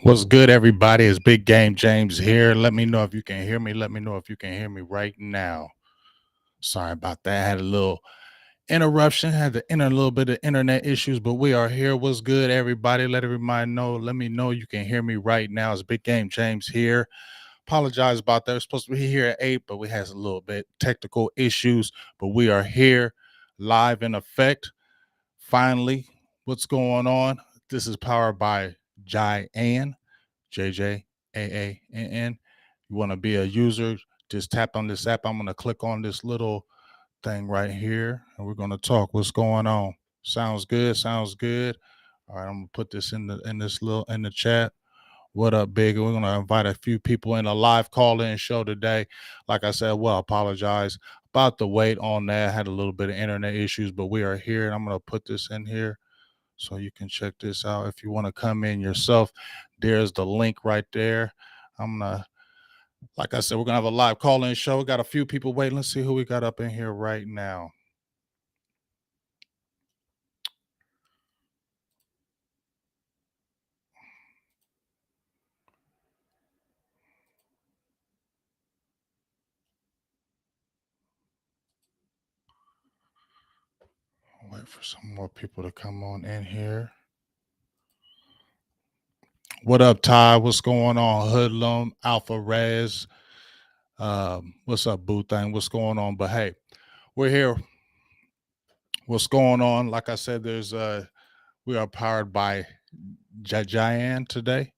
What's good, everybody? It's Big Game James here. Let me know if you can hear me. Let me know if you can hear me right now. Sorry about that. I had a little interruption, had to enter a little bit of internet issues, but we are here. What's good, everybody? Let everybody know. Let me know you can hear me right now. It's Big Game James here. Apologize about that. We're supposed to be here at 8, but we had a little bit technical issues. But we are here live in effect. Finally, what's going on? This is powered by JJAANN. JJAANN. You want to be a user, just tap on this app. I'm going to click on this little thing right here and we're going to talk. What's going on? Sounds good. Sounds good. All right, I'm going to put this in the chat. What up, big? We're going to invite a few people in a live call-in show today. Like I said, well, I apologize about the wait on that. I had a little bit of internet issues, but we are here and I'm going to put this in here so you can check this out. If you want to come in yourself, there's the link right there. I'm gonna, like I said, we're gonna have a live call-in show. We got a few people waiting. Let's see who we got up in here right now. Wait for some more people to come on in here. What up, Ty? What's going on? Hoodlum, Alpha Res. What's up, Boo Thing? What's going on? But hey, we're here. What's going on? Like I said, we are powered by JJAANN today.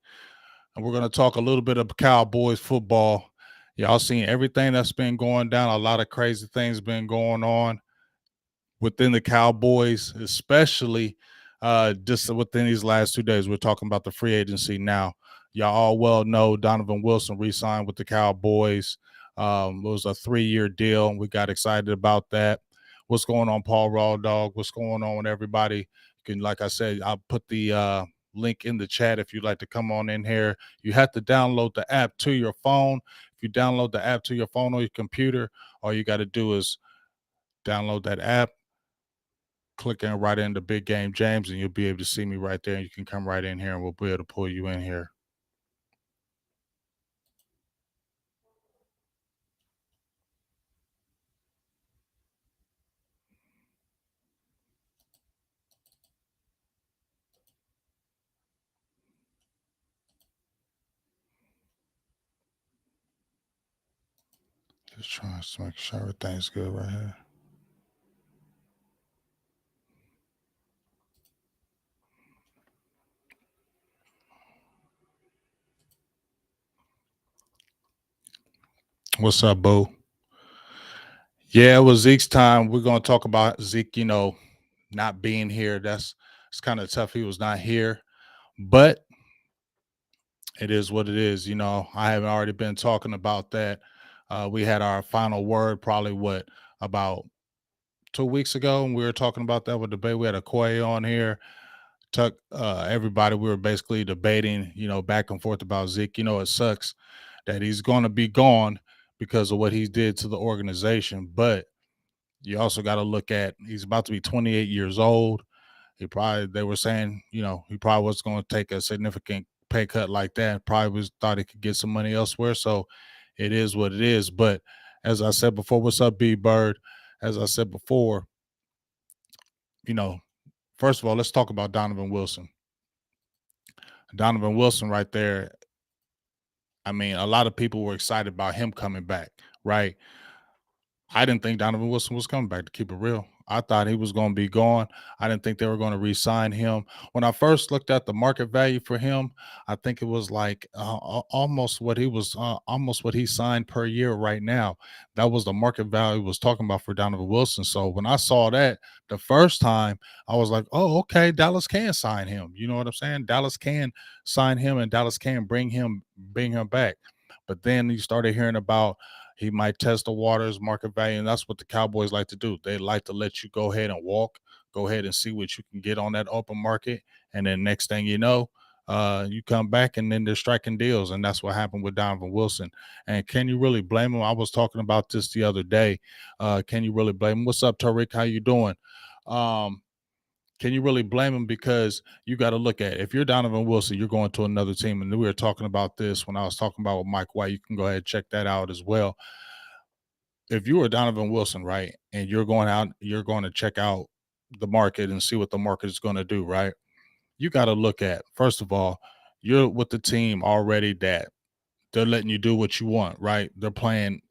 And we're going to talk a little bit of Cowboys football. Y'all seen everything that's been going down. A lot of crazy things been going on within the Cowboys, especially just within these last 2 days. We're talking about the free agency now. Y'all all well know Donovan Wilson re-signed with the Cowboys. It was a 3-year deal. We got excited about that. What's going on, Paul Raw Dog? What's going on with everybody? You can, like I said, I'll put the link in the chat if you'd like to come on in here. You have to download the app to your phone. If you download the app to your phone or your computer, all you got to do is download that app, click in right into Big Game James, and you'll be able to see me right there. And you can come right in here and we'll be able to pull you in here. Just trying to make sure everything's good right here. What's up, Boo? Yeah, it was Zeke's time. We're going to talk about Zeke, not being here. It's kind of tough. He was not here, but it is what it is. I haven't already been talking about that. We had our final word probably about 2 weeks ago, and we were talking about that with debate. We had a Quay on here. Everybody, we were basically debating, back and forth about Zeke. It sucks that he's going to be gone because of what he did to the organization, but you also got to look at he's about to be 28 years old. They were saying, he probably was going to take a significant pay cut like that. Probably thought he could get some money elsewhere. So it is what it is. But as I said before, what's up, B Bird? As I said before, first of all, let's talk about Donovan Wilson. Donovan Wilson right there. I mean, a lot of people were excited about him coming back, right? I didn't think Donovan Wilson was coming back, to keep it real. I thought he was going to be gone. I didn't think they were going to re-sign him. When I first looked at the market value for him, I think it was like almost what he signed per year right now. That was the market value was talking about for Donovan Wilson. So when I saw that the first time, I was like, oh, okay, Dallas can sign him. You know what I'm saying? Dallas can sign him and Dallas can bring him back. But then you started hearing about he might test the waters, market value, and that's what the Cowboys like to do. They like to let you go ahead and walk, go ahead and see what you can get on that open market, and then next thing you know, you come back and then they're striking deals, and that's what happened with Donovan Wilson. And can you really blame him? I was talking about this the other day. Can you really blame him? What's up, Tariq? How you doing? can you really blame him? Because you got to look at it. If you're Donovan Wilson, you're going to another team. And we were talking about this when I was talking about with Mike White. You can go ahead and check that out as well. If you were Donovan Wilson, right, and you're going out, you're going to check out the market and see what the market is going to do, right? You got to look at, first of all, you're with the team already that they're letting you do what you want, right? They're playing,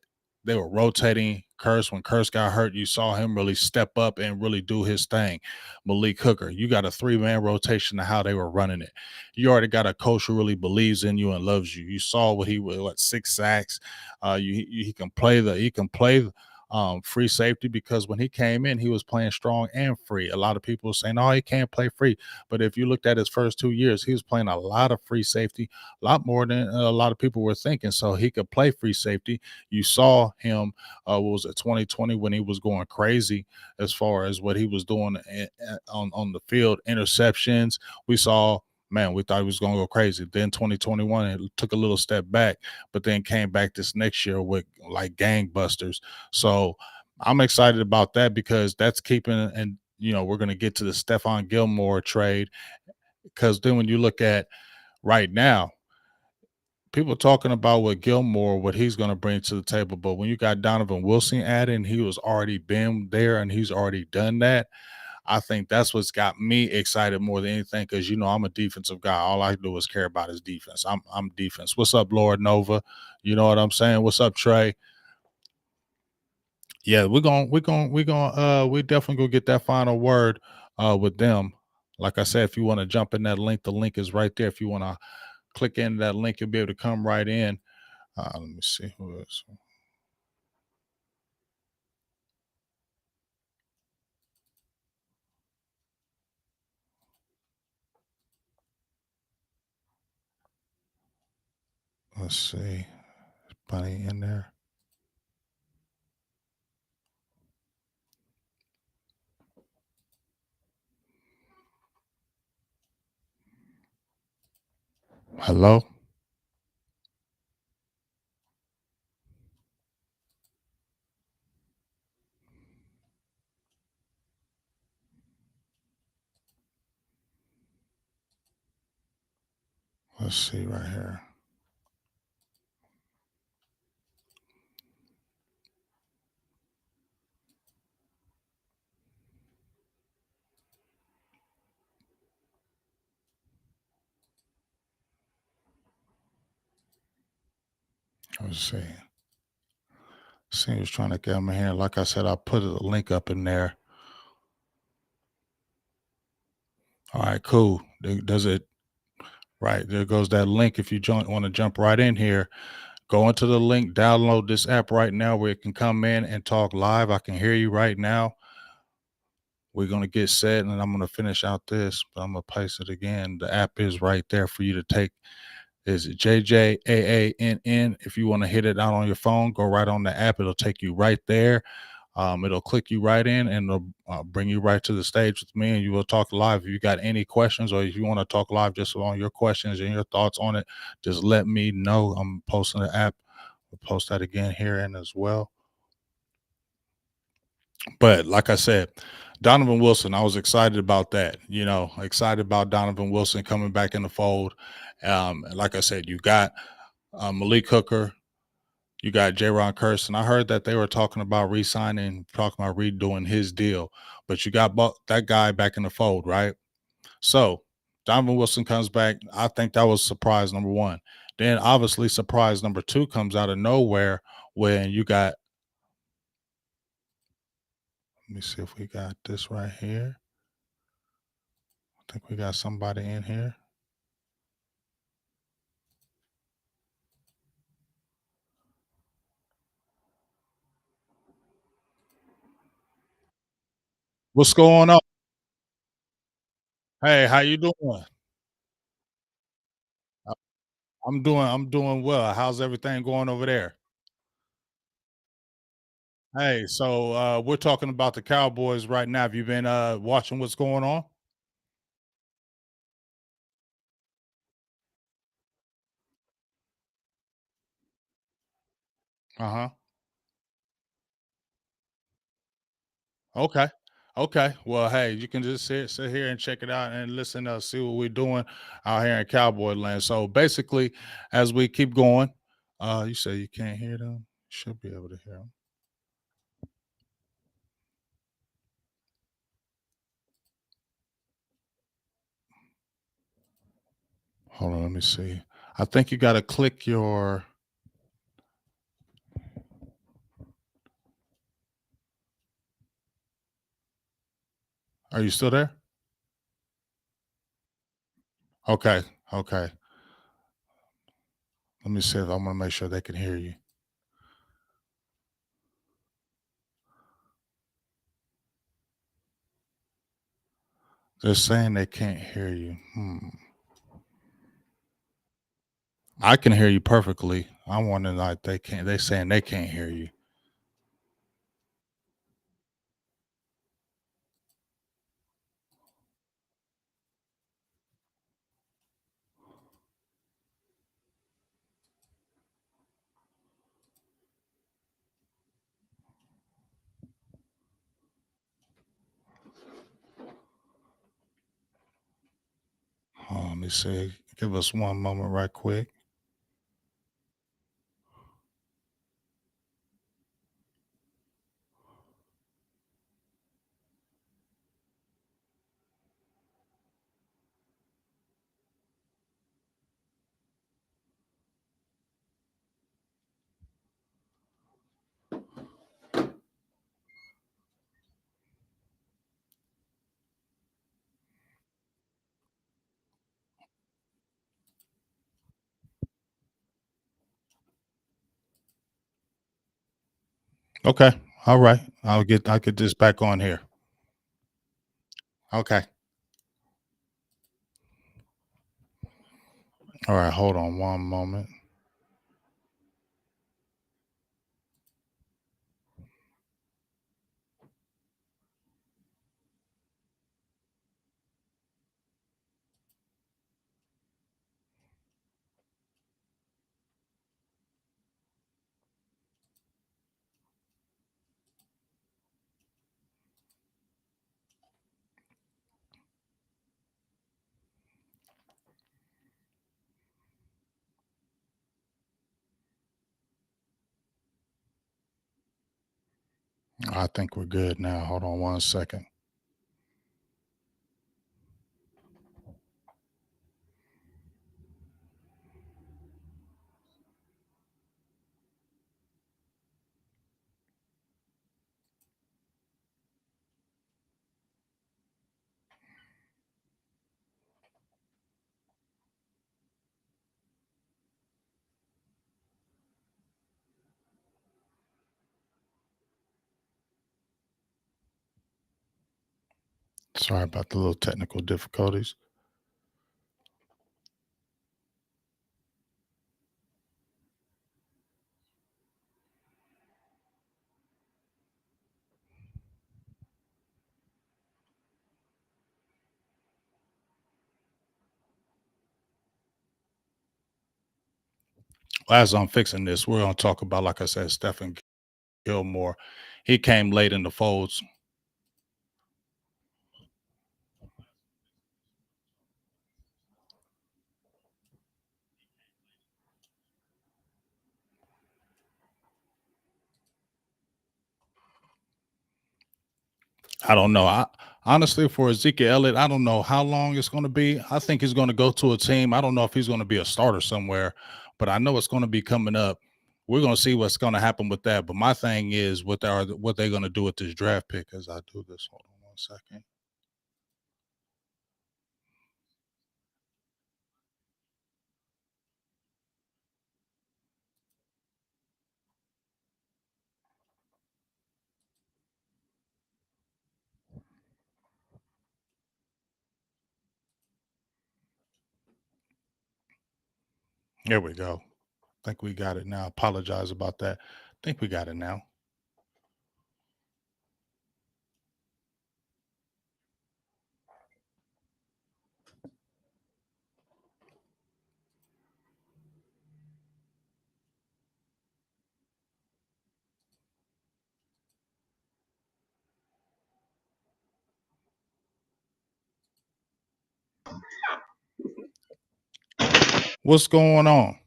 they were rotating Curse. When Curse got hurt, you saw him really step up and really do his thing. Malik Hooker, you got a three-man rotation to how they were running it. You already got a coach who really believes in you and loves you. You saw what he was, what, 6 sacks. He can play free safety, because when he came in, he was playing strong and free. A lot of people were saying, "Oh, he can't play free," but if you looked at his first 2 years, he was playing a lot of free safety, a lot more than a lot of people were thinking. So he could play free safety. You saw him, what was it, 2020, when he was going crazy as far as what he was doing on the field, interceptions. We saw, man, we thought he was going to go crazy. Then 2021, it took a little step back, but then came back this next year with like gangbusters. So I'm excited about that, because that's keeping, and we're going to get to the Stephon Gilmore trade, because then when you look at right now, people talking about what Gilmore, what he's going to bring to the table, but when you got Donovan Wilson added, he was already been there and he's already done that. I think that's what's got me excited more than anything, because I'm a defensive guy. All I do is care about is defense. I'm defense. What's up, Lord Nova? You know what I'm saying? What's up, Trey? Yeah, we definitely gonna get that final word with them. Like I said, if you want to jump in that link, the link is right there. If you want to click into that link, you'll be able to come right in. Let me see who is. Let's see. Bunny in there. Hello. Let's see right here. Let's see. See, who's trying to get him in here. Like I said, I put a link up in there. All right, cool. Does it right? There goes that link. If you want to jump right in here, go into the link, download this app right now where it can come in and talk live. I can hear you right now. We're gonna get set, and I'm gonna finish out this, but I'm gonna paste it again. The app is right there for you to take. Is JJAANN? If you want to hit it out on your phone, go right on the app. It'll take you right there. It'll click you right in, and it'll bring you right to the stage with me, and you will talk live. If you got any questions, or if you want to talk live just on your questions and your thoughts on it, just let me know. I'm posting the app. We'll post that again here and as well. But like I said, Donovan Wilson, I was excited about that. Excited about Donovan Wilson coming back in the fold. Like I said, you got Malik Hooker, you got JJAANN Curse, and I heard that they were talking about re-signing, talking about redoing his deal. But you got that guy back in the fold, right? So Donovan Wilson comes back. I think that was surprise number one. Then obviously surprise number two comes out of nowhere when you got. Let me see if we got this right here. I think we got somebody in here. What's going on? Hey, how you doing? Uh, I'm doing well. How's everything going over there? Hey, so we're talking about the Cowboys right now. Have you been watching what's going on? Uh-huh. Okay. Okay. Well, hey, you can just sit here and check it out and listen to see what we're doing out here in Cowboy land. So basically, as we keep going, you say you can't hear them. Should be able to hear them. Hold on, let me see. I think you got to click your. Are you still there? Okay. Okay. Let me see if I'm gonna make sure they can hear you. They're saying they can't hear you. I can hear you perfectly. I'm wondering like they can't. They saying they can't hear you. Let me see. Give us one moment, right quick. Okay. All right. I'll get this back on here. Okay. All right. Hold on one moment. I think we're good now. Hold on one second. Sorry about the little technical difficulties. As I'm fixing this, we're gonna talk about, like I said, Stephen Gilmore. He came late in the folds. I don't know. I honestly for Ezekiel Elliott, I don't know how long it's going to be. I think he's going to go to a team. I don't know if he's going to be a starter somewhere, but I know it's going to be coming up. We're going to see what's going to happen with that. But my thing is what they're going to do with this draft pick as I do this. Hold on one second. Here we go. Think we got it now. Apologize about that. Think we got it now. What's going on?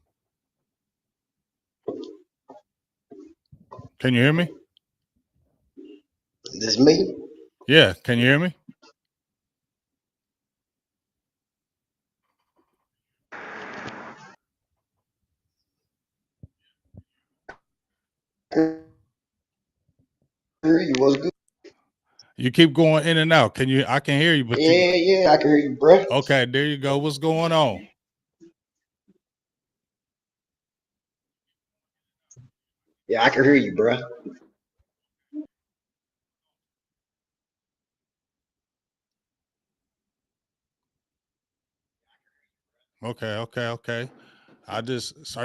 Can you hear me? This me? Yeah, can you hear me? Hear you. What's good? You keep going in and out. Can you? I can hear you, but you. Yeah, I can hear you, bro. Okay, there you go. What's going on? Yeah, I can hear you, bro. Okay, okay, okay. Are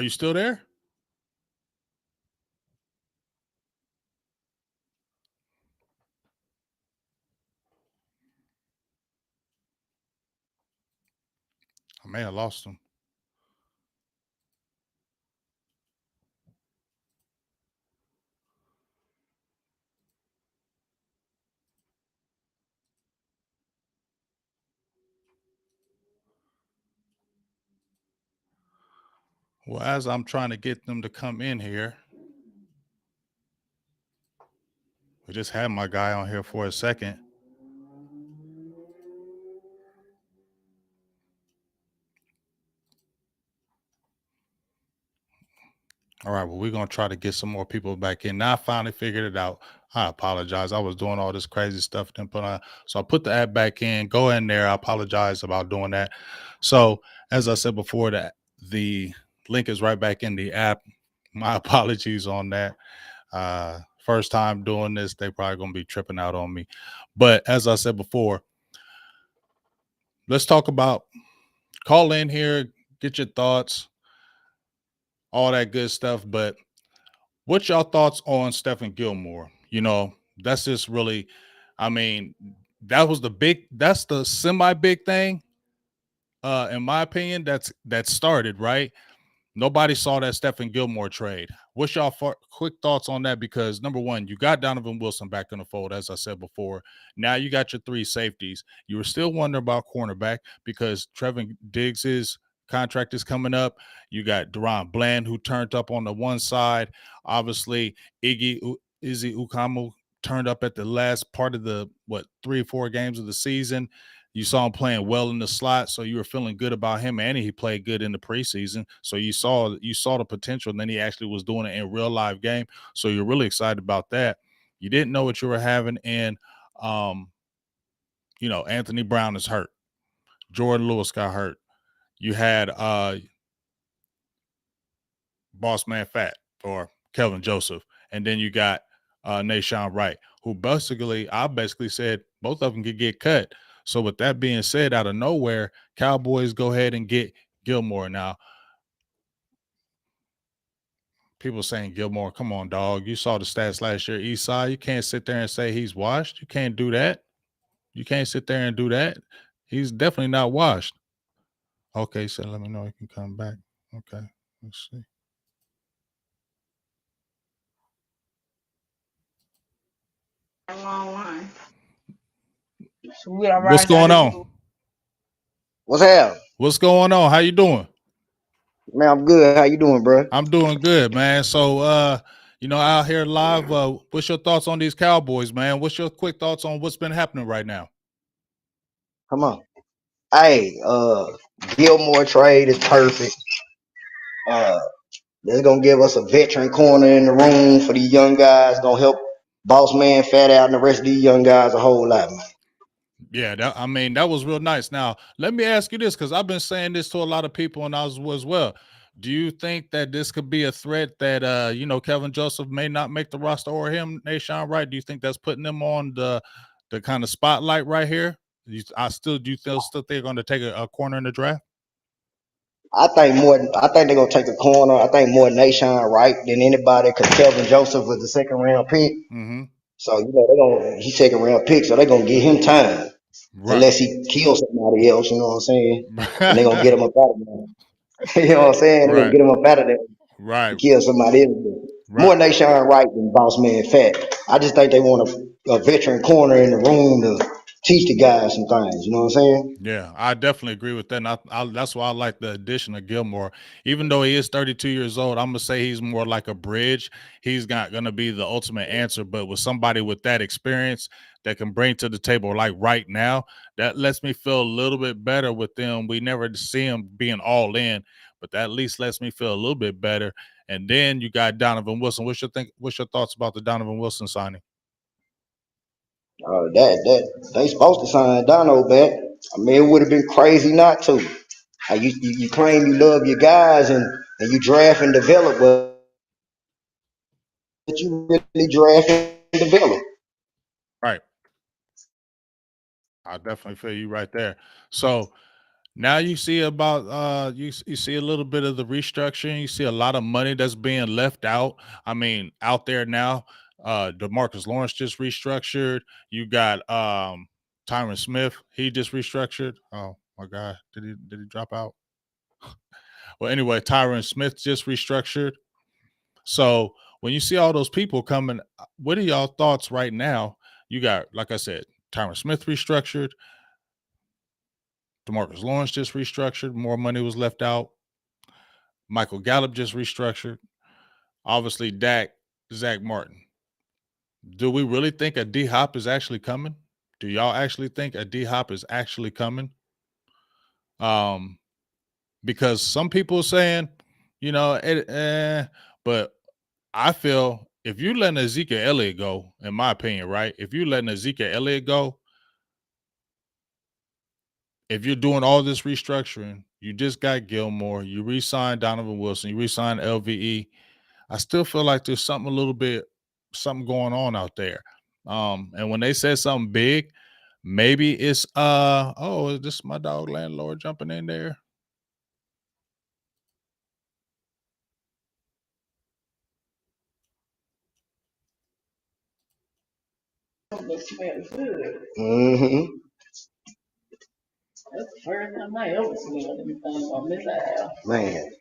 you still there? I may have lost him. Well, as I'm trying to get them to come in here, we just had my guy on here for a second. All right, well, we're gonna try to get some more people back in. Now I finally figured it out. I apologize. I was doing all this crazy stuff, then put on. So I put the app back in. Go in there. I apologize about doing that. So as I said before, that the link is right back in the app. My apologies on that. First time doing this, they probably gonna be tripping out on me. But as I said before, let's talk about call in here, get your thoughts, all that good stuff. But what's y'all thoughts on Stephen Gilmore? You know, that's just really, I mean, that's the semi big thing, in my opinion, that started, right? Nobody saw that Stephen Gilmore trade. What's y'all quick thoughts on that? Because number one, you got Donovan Wilson back in the fold, as I said before. Now you got your three safeties. You were still wondering about cornerback because Trevin Diggs's contract is coming up. You got Deron Bland, who turned up on the one side. Obviously, Izzy Ukamu turned up at the last part of the 3 or 4 games of the season. You saw him playing well in the slot, so you were feeling good about him, and he played good in the preseason. So you saw the potential, and then he actually was doing it in real live game. So you're really excited about that. You didn't know what you were having in, um, Anthony Brown is hurt. Jordan Lewis got hurt. You had Boss Man Fat or Kelvin Joseph, and then you got Nashawn Wright, who I basically said both of them could get cut. So with that being said, out of nowhere, Cowboys go ahead and get Gilmore. Now, people saying Gilmore, come on, dog. You saw the stats last year, Eastside. You can't sit there and say he's washed. You can't do that. You can't sit there and do that. He's definitely not washed. Okay, so let me know he can come back. Okay, let's see. What's going on? What's happening? What's going on? How you doing? Man, I'm good. How you doing, bro? I'm doing good, man. So, out here live, what's your thoughts on these Cowboys, man? What's your quick thoughts on what's been happening right now? Come on. Hey, Gilmore trade is perfect. Uh, that's gonna give us a veteran corner in the room for these young guys. Gonna help Boss Man Fat out and the rest of these young guys a whole lot, man. Yeah, that was real nice. Now, let me ask you this, because I've been saying this to a lot of people, and I was as well. Do you think that this could be a threat that Kevin Joseph may not make the roster, or him, Nashawn Wright? Do you think that's putting them on the kind of spotlight right here? Do you still think they're going to take a corner in the draft? I think they're gonna take a corner. I think more Nation right than anybody because Kelvin Joseph was the second round pick. Mm-hmm. So he's second round pick, so they're gonna give him time. Right. Unless he kills somebody else, you know what I'm saying? And they're gonna get him up out of there. You know what I'm saying? They're gonna Right. get him up out of there Right. to kill somebody else. More Right. Nation right than Boss Man Fat. I just think they want a veteran corner in the room teach the guys some things. You know what I'm saying? Yeah, I definitely agree with that. And that's why I like the addition of Gilmore. Even though he is 32 years old, I'm gonna say he's more like a bridge. He's not gonna be the ultimate answer, but with somebody with that experience that can bring to the table, like right now, that lets me feel a little bit better with them. We never see him being all in, but that at least lets me feel a little bit better. And then you got Donovan Wilson. What's your thoughts about the Donovan Wilson signing? That they supposed to sign Dono back. I mean, it would have been crazy not to. You claim you love your guys and you draft and develop, but you really draft and develop. Right. I definitely feel you right there. So now you see about you see a little bit of the restructuring. You see a lot of money that's being left out. I mean, out there now. DeMarcus Lawrence just restructured. You got Tyron Smith. He just restructured. Oh my God, did he drop out? Well, anyway, Tyron Smith just restructured. So when you see all those people coming, what are y'all thoughts right now? You got, like I said, Tyron Smith restructured. DeMarcus Lawrence just restructured. More money was left out. Michael Gallup just restructured. Obviously, Zach Martin. Do we really think a D Hop is actually coming? Do y'all actually think a D Hop is actually coming? Um, because some people are saying, but I feel if you letting Ezekiel Elliott go, in my opinion, right? If you letting Ezekiel Elliott go, if you're doing all this restructuring, you just got Gilmore, you re-signed Donovan Wilson, you re-signed LVE. I still feel like there's something going on out there. And when they said something big, maybe it's is this my dog landlord jumping in there? Mm-hmm. Man.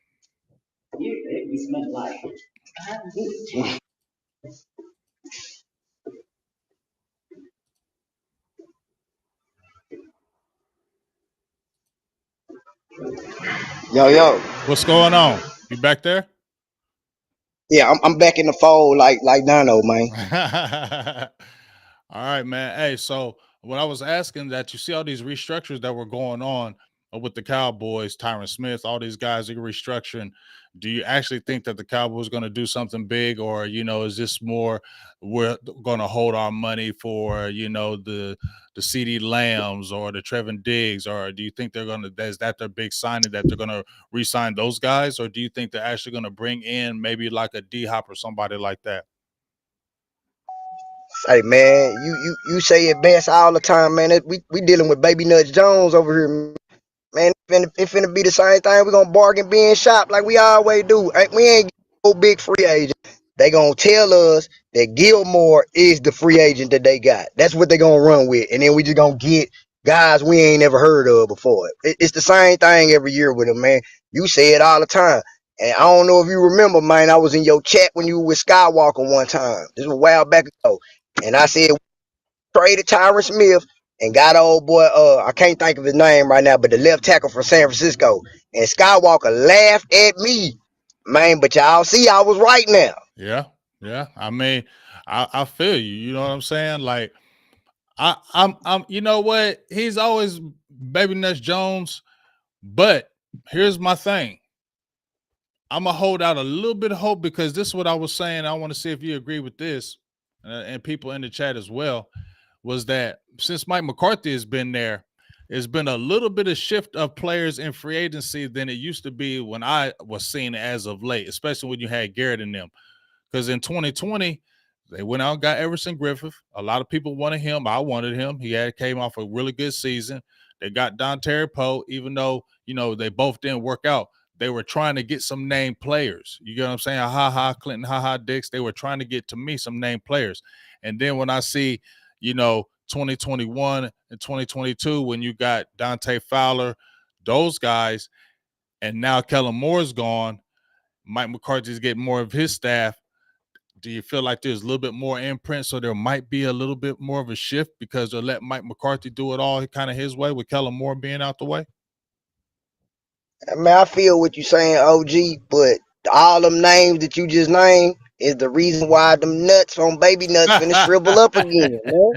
Yo, yo. What's going on? You back there? Yeah, I'm back in the fold like Dono, man. All right, man. Hey, so when I was asking that, you see all these restructures that were going on with the Cowboys, Tyron Smith, all these guys are restructuring. Do you actually think that the Cowboys going to do something big, or is this more we're going to hold our money for the CD Lambs or the Trevin Diggs, or do you think they're going to is that their big signing that they're going to re-sign those guys, or do you think they're actually going to bring in maybe like a D Hop or somebody like that? Hey man, you say it best all the time, man. We dealing with Baby Nuts Jones over here, man. It finna be the same thing. We gonna bargain being shop like we always do. We ain't no big free agent. They gonna tell us that Gilmore is the free agent that they got. That's what they gonna run with, and then we just gonna get guys we ain't never heard of before. It's the same thing every year with them, man. You say it all the time. And I don't know if you remember, man. I was in your chat when you were with Skywalker one time. This was a while back ago, and I said traded Tyron Smith and got old boy, I can't think of his name right now, but the left tackle from San Francisco. And Skywalker laughed at me, man. But y'all see, I was right now. Yeah, yeah. I mean, I feel you. You know what I'm saying? Like, I'm. You know what? He's always Baby Nuts Jones, but here's my thing. I'm gonna hold out a little bit of hope because this is what I was saying. I want to see if you agree with this, and people in the chat as well. Was that since Mike McCarthy has been there, it's been a little bit of shift of players in free agency than it used to be when I was seeing it as of late, especially when you had Garrett in them. Because in 2020, they went out and got Everson Griffith. A lot of people wanted him. I wanted him. He had came off a really good season. They got Dontari Poe, even though they both didn't work out. They were trying to get some named players. You get what I'm saying? Ha ha, Clinton, ha ha, Dix. They were trying to get to me some named players. And then when I see, 2021 and 2022, when you got Dante Fowler, those guys, and now Kellen Moore's gone, Mike McCarthy's getting more of his staff. do you feel like there's a little bit more imprint, so there might be a little bit more of a shift because they'll let Mike McCarthy do it all kind of his way with Kellen Moore being out the way? I mean, I feel what you saying, OG, but all them names that you just named is the reason why them nuts on baby nuts finna shrivel up again, man.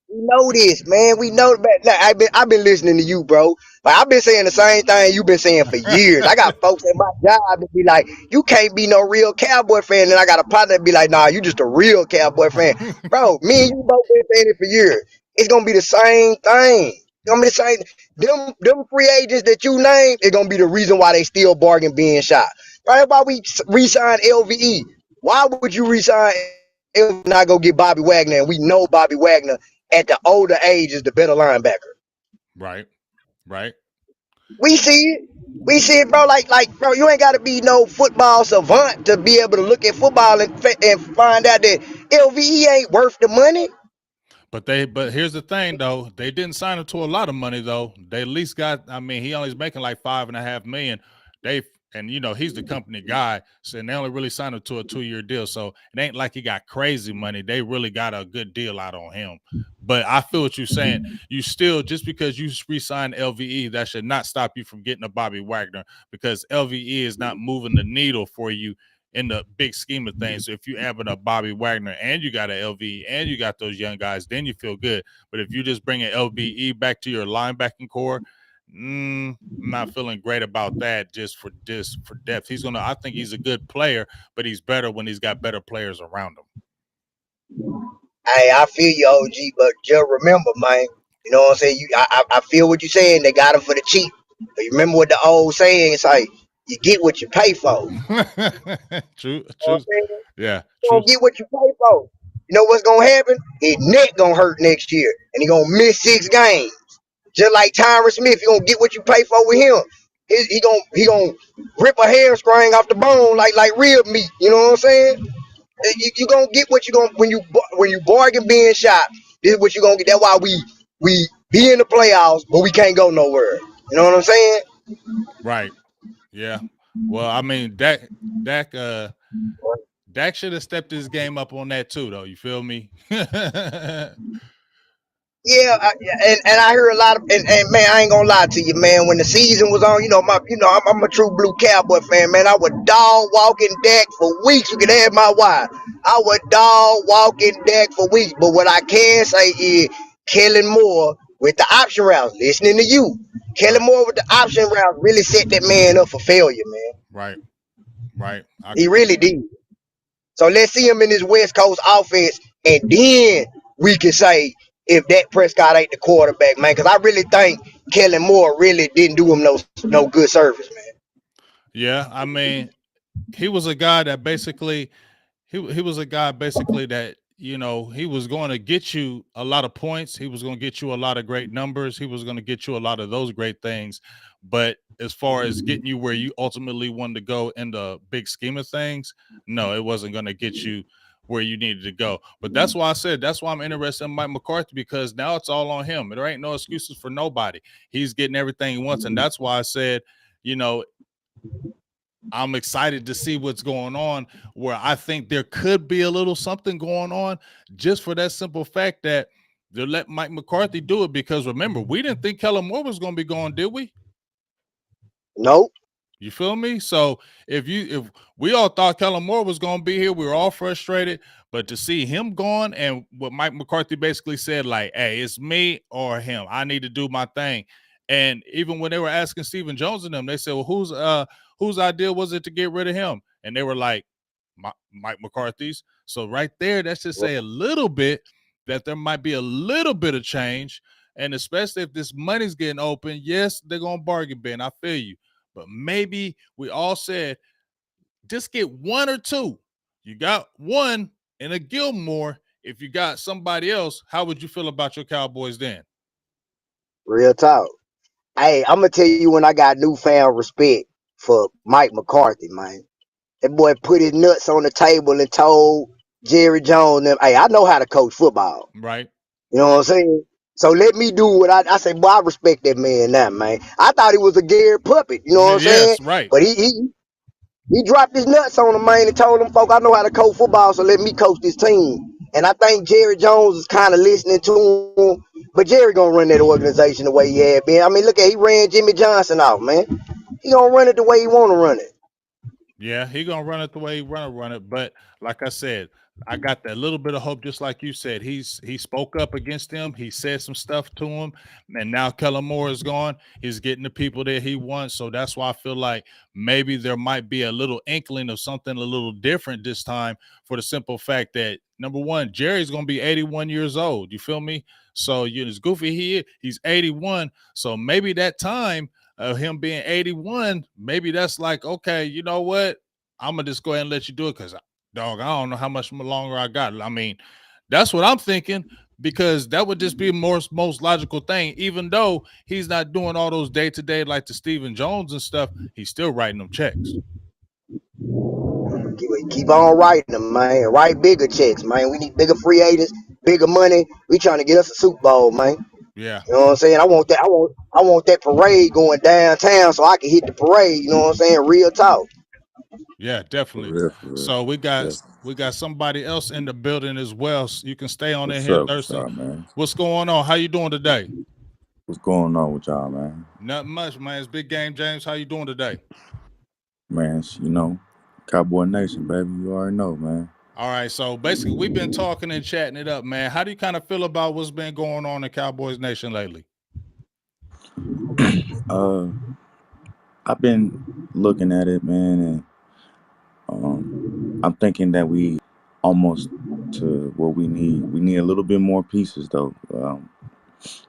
We know this, man. We know that. Like, I've been listening to you, bro. Like I've been saying the same thing you've been saying for years. I got folks at my job that be like, "You can't be no real Cowboy fan." And I got a partner that be like, "Nah, you just a real Cowboy fan, bro." Me and you both been saying it for years. It's gonna be the same thing. It's gonna be the same. Them free agents that you named, it's gonna be the reason why they still bargain being shot. Right? Why we re-signed LVE? Why would you re-sign LVE not go get Bobby Wagner? And we know Bobby Wagner at the older age is the better linebacker. Right, right. We see it. We see it, bro. Bro, you ain't got to be no football savant to be able to look at football and find out that LVE ain't worth the money. But here's the thing though, they didn't sign him to a lot of money though. They at least got, I mean, he only's making like 5.5 million. They and he's the company guy, so and they only really signed him to a 2-year deal. So it ain't like he got crazy money. They really got a good deal out on him. But I feel what you're saying. You still, just because you re-signed LVE, that should not stop you from getting a Bobby Wagner, because LVE is not moving the needle for you in the big scheme of things. So if you add up Bobby Wagner and you got an LVE and you got those young guys, then you feel good. But if you just bring an LVE back to your linebacking core, I'm not feeling great about that. Just for depth, I think he's a good player, but he's better when he's got better players around him. Hey, I feel you, OG, but just remember, man. You know what I'm saying? I feel what you're saying. They got him for the cheap. But you remember what the old saying is like, you get what you pay for. True, You know what true. I'm saying? Yeah, You true. gonna get what you pay for. You know what's gonna happen? His neck gonna hurt next year, and he gonna miss 6 games. Just like Tyron Smith, you gonna get what you pay for with him. He gonna rip a hamstring off the bone like rib meat. You know what I'm saying? You gonna get what you gonna when you bargain being shot. This is what you gonna get. That's why we be in the playoffs, but we can't go nowhere. You know what I'm saying? Right. Yeah. Well, I mean, Dak, Dak should have stepped his game up on that too, though. You feel me? Yeah, and I hear a lot of and man, I ain't gonna lie to you, man. When the season was on, I'm a true blue Cowboy fan, man. I would dog walking Dak for weeks. You can have my wife. I would dog walking Dak for weeks. But what I can say is, Kellen Moore with the option routes, listening to you, Kellen Right. Moore with the option routes really set that man up for failure, man. Right. Right. He really did. So let's see him in this West Coast offense, and then we can say if Dak Prescott ain't the quarterback, man. Because I really think Kellen Moore really didn't do him no good service, man. Yeah. I mean, he was a guy that basically he was a guy basically that he was going to get you a lot of points. He was going to get you a lot of great numbers. He was going to get you a lot of those great things. But as far as getting you where you ultimately wanted to go in the big scheme of things, no, it wasn't going to get you where you needed to go. But that's why I'm interested in Mike McCarthy, because now it's all on him. There ain't no excuses for nobody. He's getting everything he wants. And that's why I said, you know, I'm excited to see what's going on, where I think there could be a little something going on, just for that simple fact that they'll let Mike McCarthy do it. Because remember, we didn't think Kellen Moore was going to be gone, did we? Nope. You feel me? So if we all thought Kellen Moore was going to be here, we were all frustrated. But to see him gone, and what Mike McCarthy basically said, like, "Hey, it's me or him. I need to do my thing." And even when they were asking Stephen Jones and them, they said, "Well, whose idea was it to get rid of him?" And they were like, Mike McCarthy's. So right there, that's just say a little bit that there might be a little bit of change. And especially if this money's getting open, yes, they're gonna bargain bin. I feel you. But maybe we all said, just get one or two. You got one and a Gilmore. If you got somebody else, how would you feel about your Cowboys then? Real talk. Hey, I'm gonna tell you when I got newfound respect for Mike McCarthy, man. That boy put his nuts on the table and told Jerry Jones them, "Hey, I know how to coach football." Right. You know what I'm saying? So let me do what I say. Boy, I respect that man now, man. I thought he was a Gary puppet. You know what I'm saying? Yes, right. But he He dropped his nuts on them, man, and told them folk, I know how to coach football, so let me coach this team. And I think Jerry Jones is kind of listening to him, but Jerry gonna run that organization the way he had been. I mean, look at he ran Jimmy Johnson off, man. He gonna run it the way he want to run it. Yeah, he gonna run it the way he run it. But like I said, I got that little bit of hope, just like you said. He spoke up against him. He said some stuff to him, and now Kellen Moore is gone. He's getting the people that he wants. So that's why I feel like maybe there might be a little inkling of something a little different this time. For the simple fact that number one, Jerry's gonna be 81 years old. You feel me? So you as goofy he is, he's 81. So maybe that time of him being 81, maybe that's like, okay, you know what? I'm gonna just go ahead and let you do it because, dog, I don't know how much longer I got. I mean, that's what I'm thinking because that would just be most logical thing. Even though he's not doing all those day to day like the Stephen Jones and stuff, he's still writing them checks. Keep on writing them, man. Write bigger checks, man. We need bigger free agents, bigger money. We trying to get us a Super Bowl, man. Yeah, You know what I'm saying? I want that. I want that parade going downtown so I can hit the parade. You know what I'm saying? Real talk. yeah, For definitely. real, for real. So we got Yeah. we got somebody else in the building as well. So you can stay on in What's here, up with Thurston. y'all, man? What's going on? How you doing today? What's going on with y'all, man? Nothing much, man. It's big game, James. How you doing today? Man, Cowboy Nation, baby. You already know, man. All right. So basically, we've been talking and chatting it up, man. How do you kind of feel about what's been going on in Cowboys Nation lately? Uh, I've been looking at it, man, and I'm thinking that we almost to what we need. We need a little bit more pieces, though.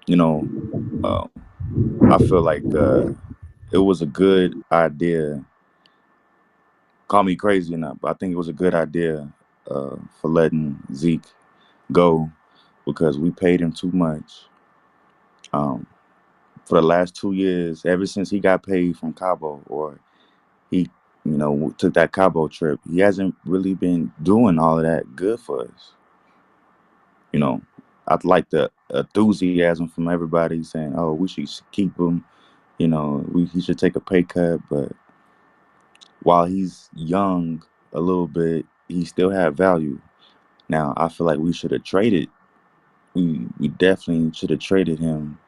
You know, uh, I feel like it was a good idea. Call me crazy or not, but I think it was a good idea for letting Zeke go because we paid him too much. Um, for the last 2 years, ever since he got paid from Cabo or he, took that Cabo trip, he hasn't really been doing all of that good for us. You know, I'd like the enthusiasm from everybody saying, "Oh, we should keep him." He should take a pay cut, but while he's young a little bit, he still have value. Now, I feel like we should have traded. We definitely should have traded him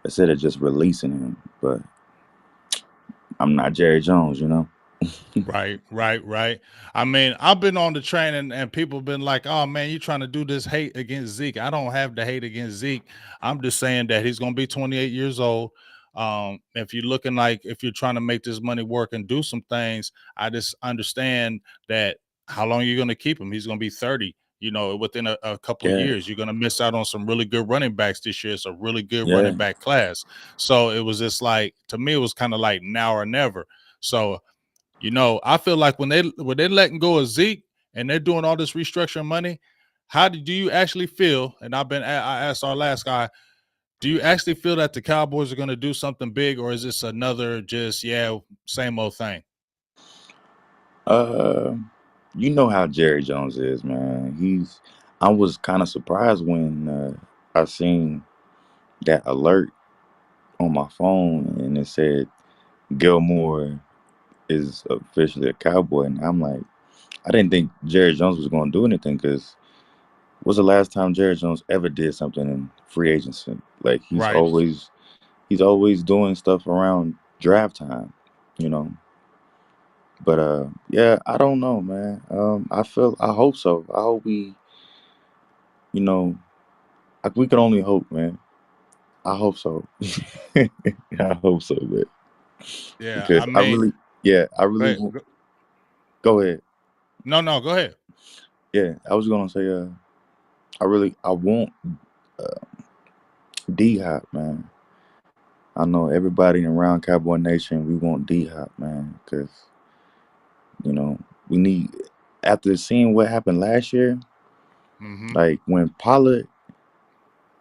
instead of just releasing him. But I'm not Jerry Jones, you know. Right, right, right. I mean, I've been on the train and people been like, "Oh man, you trying to do this hate against Zeke?" I don't have the hate against Zeke. I'm just saying that he's going to be 28 years old. If you're looking like if you're trying to make this money work and do some things, I just understand that how long you're going to keep him. He's going to be 30. You know, within a couple of Yeah, years, you're going to miss out on some really good running backs this year. It's a really good yeah. running back class. So it was just like to me, it was kind of like now or never. So I feel like when they're letting go of Zeke and they're doing all this restructuring money, do you actually feel? And I asked our last guy, do you actually feel that the Cowboys are going to do something big, or is this another just same old thing? Uh, you know how Jerry Jones is, man. I was kind of surprised when I seen that alert on my phone and it said Gilmore is officially a Cowboy, and I'm like, I didn't think Jerry Jones was going to do anything because was the last time Jerry Jones ever did something in free agency? Like Right. he's always doing stuff around draft time, you know. But yeah, I don't know, man. I hope so. I hope you know, we can only hope, man. I hope so. I hope so, man. Yeah. I Because mean, I go really ahead. want. Go ahead. No, go ahead. Yeah, I was gonna say, I want uh, D Hop, man. I know everybody around Cowboy Nation, we want D Hop, man, because you know we need. After seeing what happened last year, Mm-hmm. like when Pollard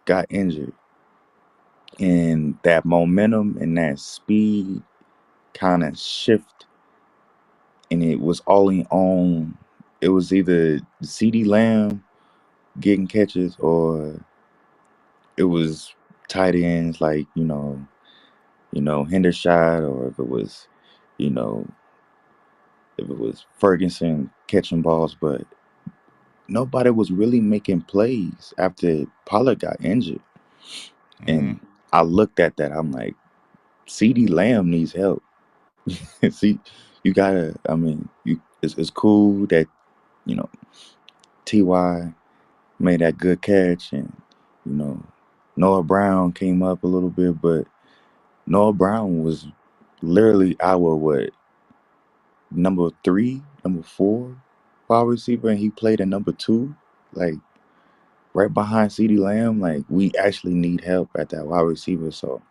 got injured, and that momentum and that speed kind of shift, and it was all in on. It was either C.D. Lamb getting catches, or it was tight ends like Hendershot, or you know, if it was Ferguson catching balls, but nobody was really making plays after Pollard got injured. Hmm. And I looked at that. I'm like, CD Lamb needs help. See, you gotta. I mean, it's cool that you know Ty made that good catch, and you know Noah Brown came up a little bit, but Noah Brown was literally our what number three, number four wide receiver, and he played at number two, like right behind CD Lamb. Like we actually need help at that wide receiver, so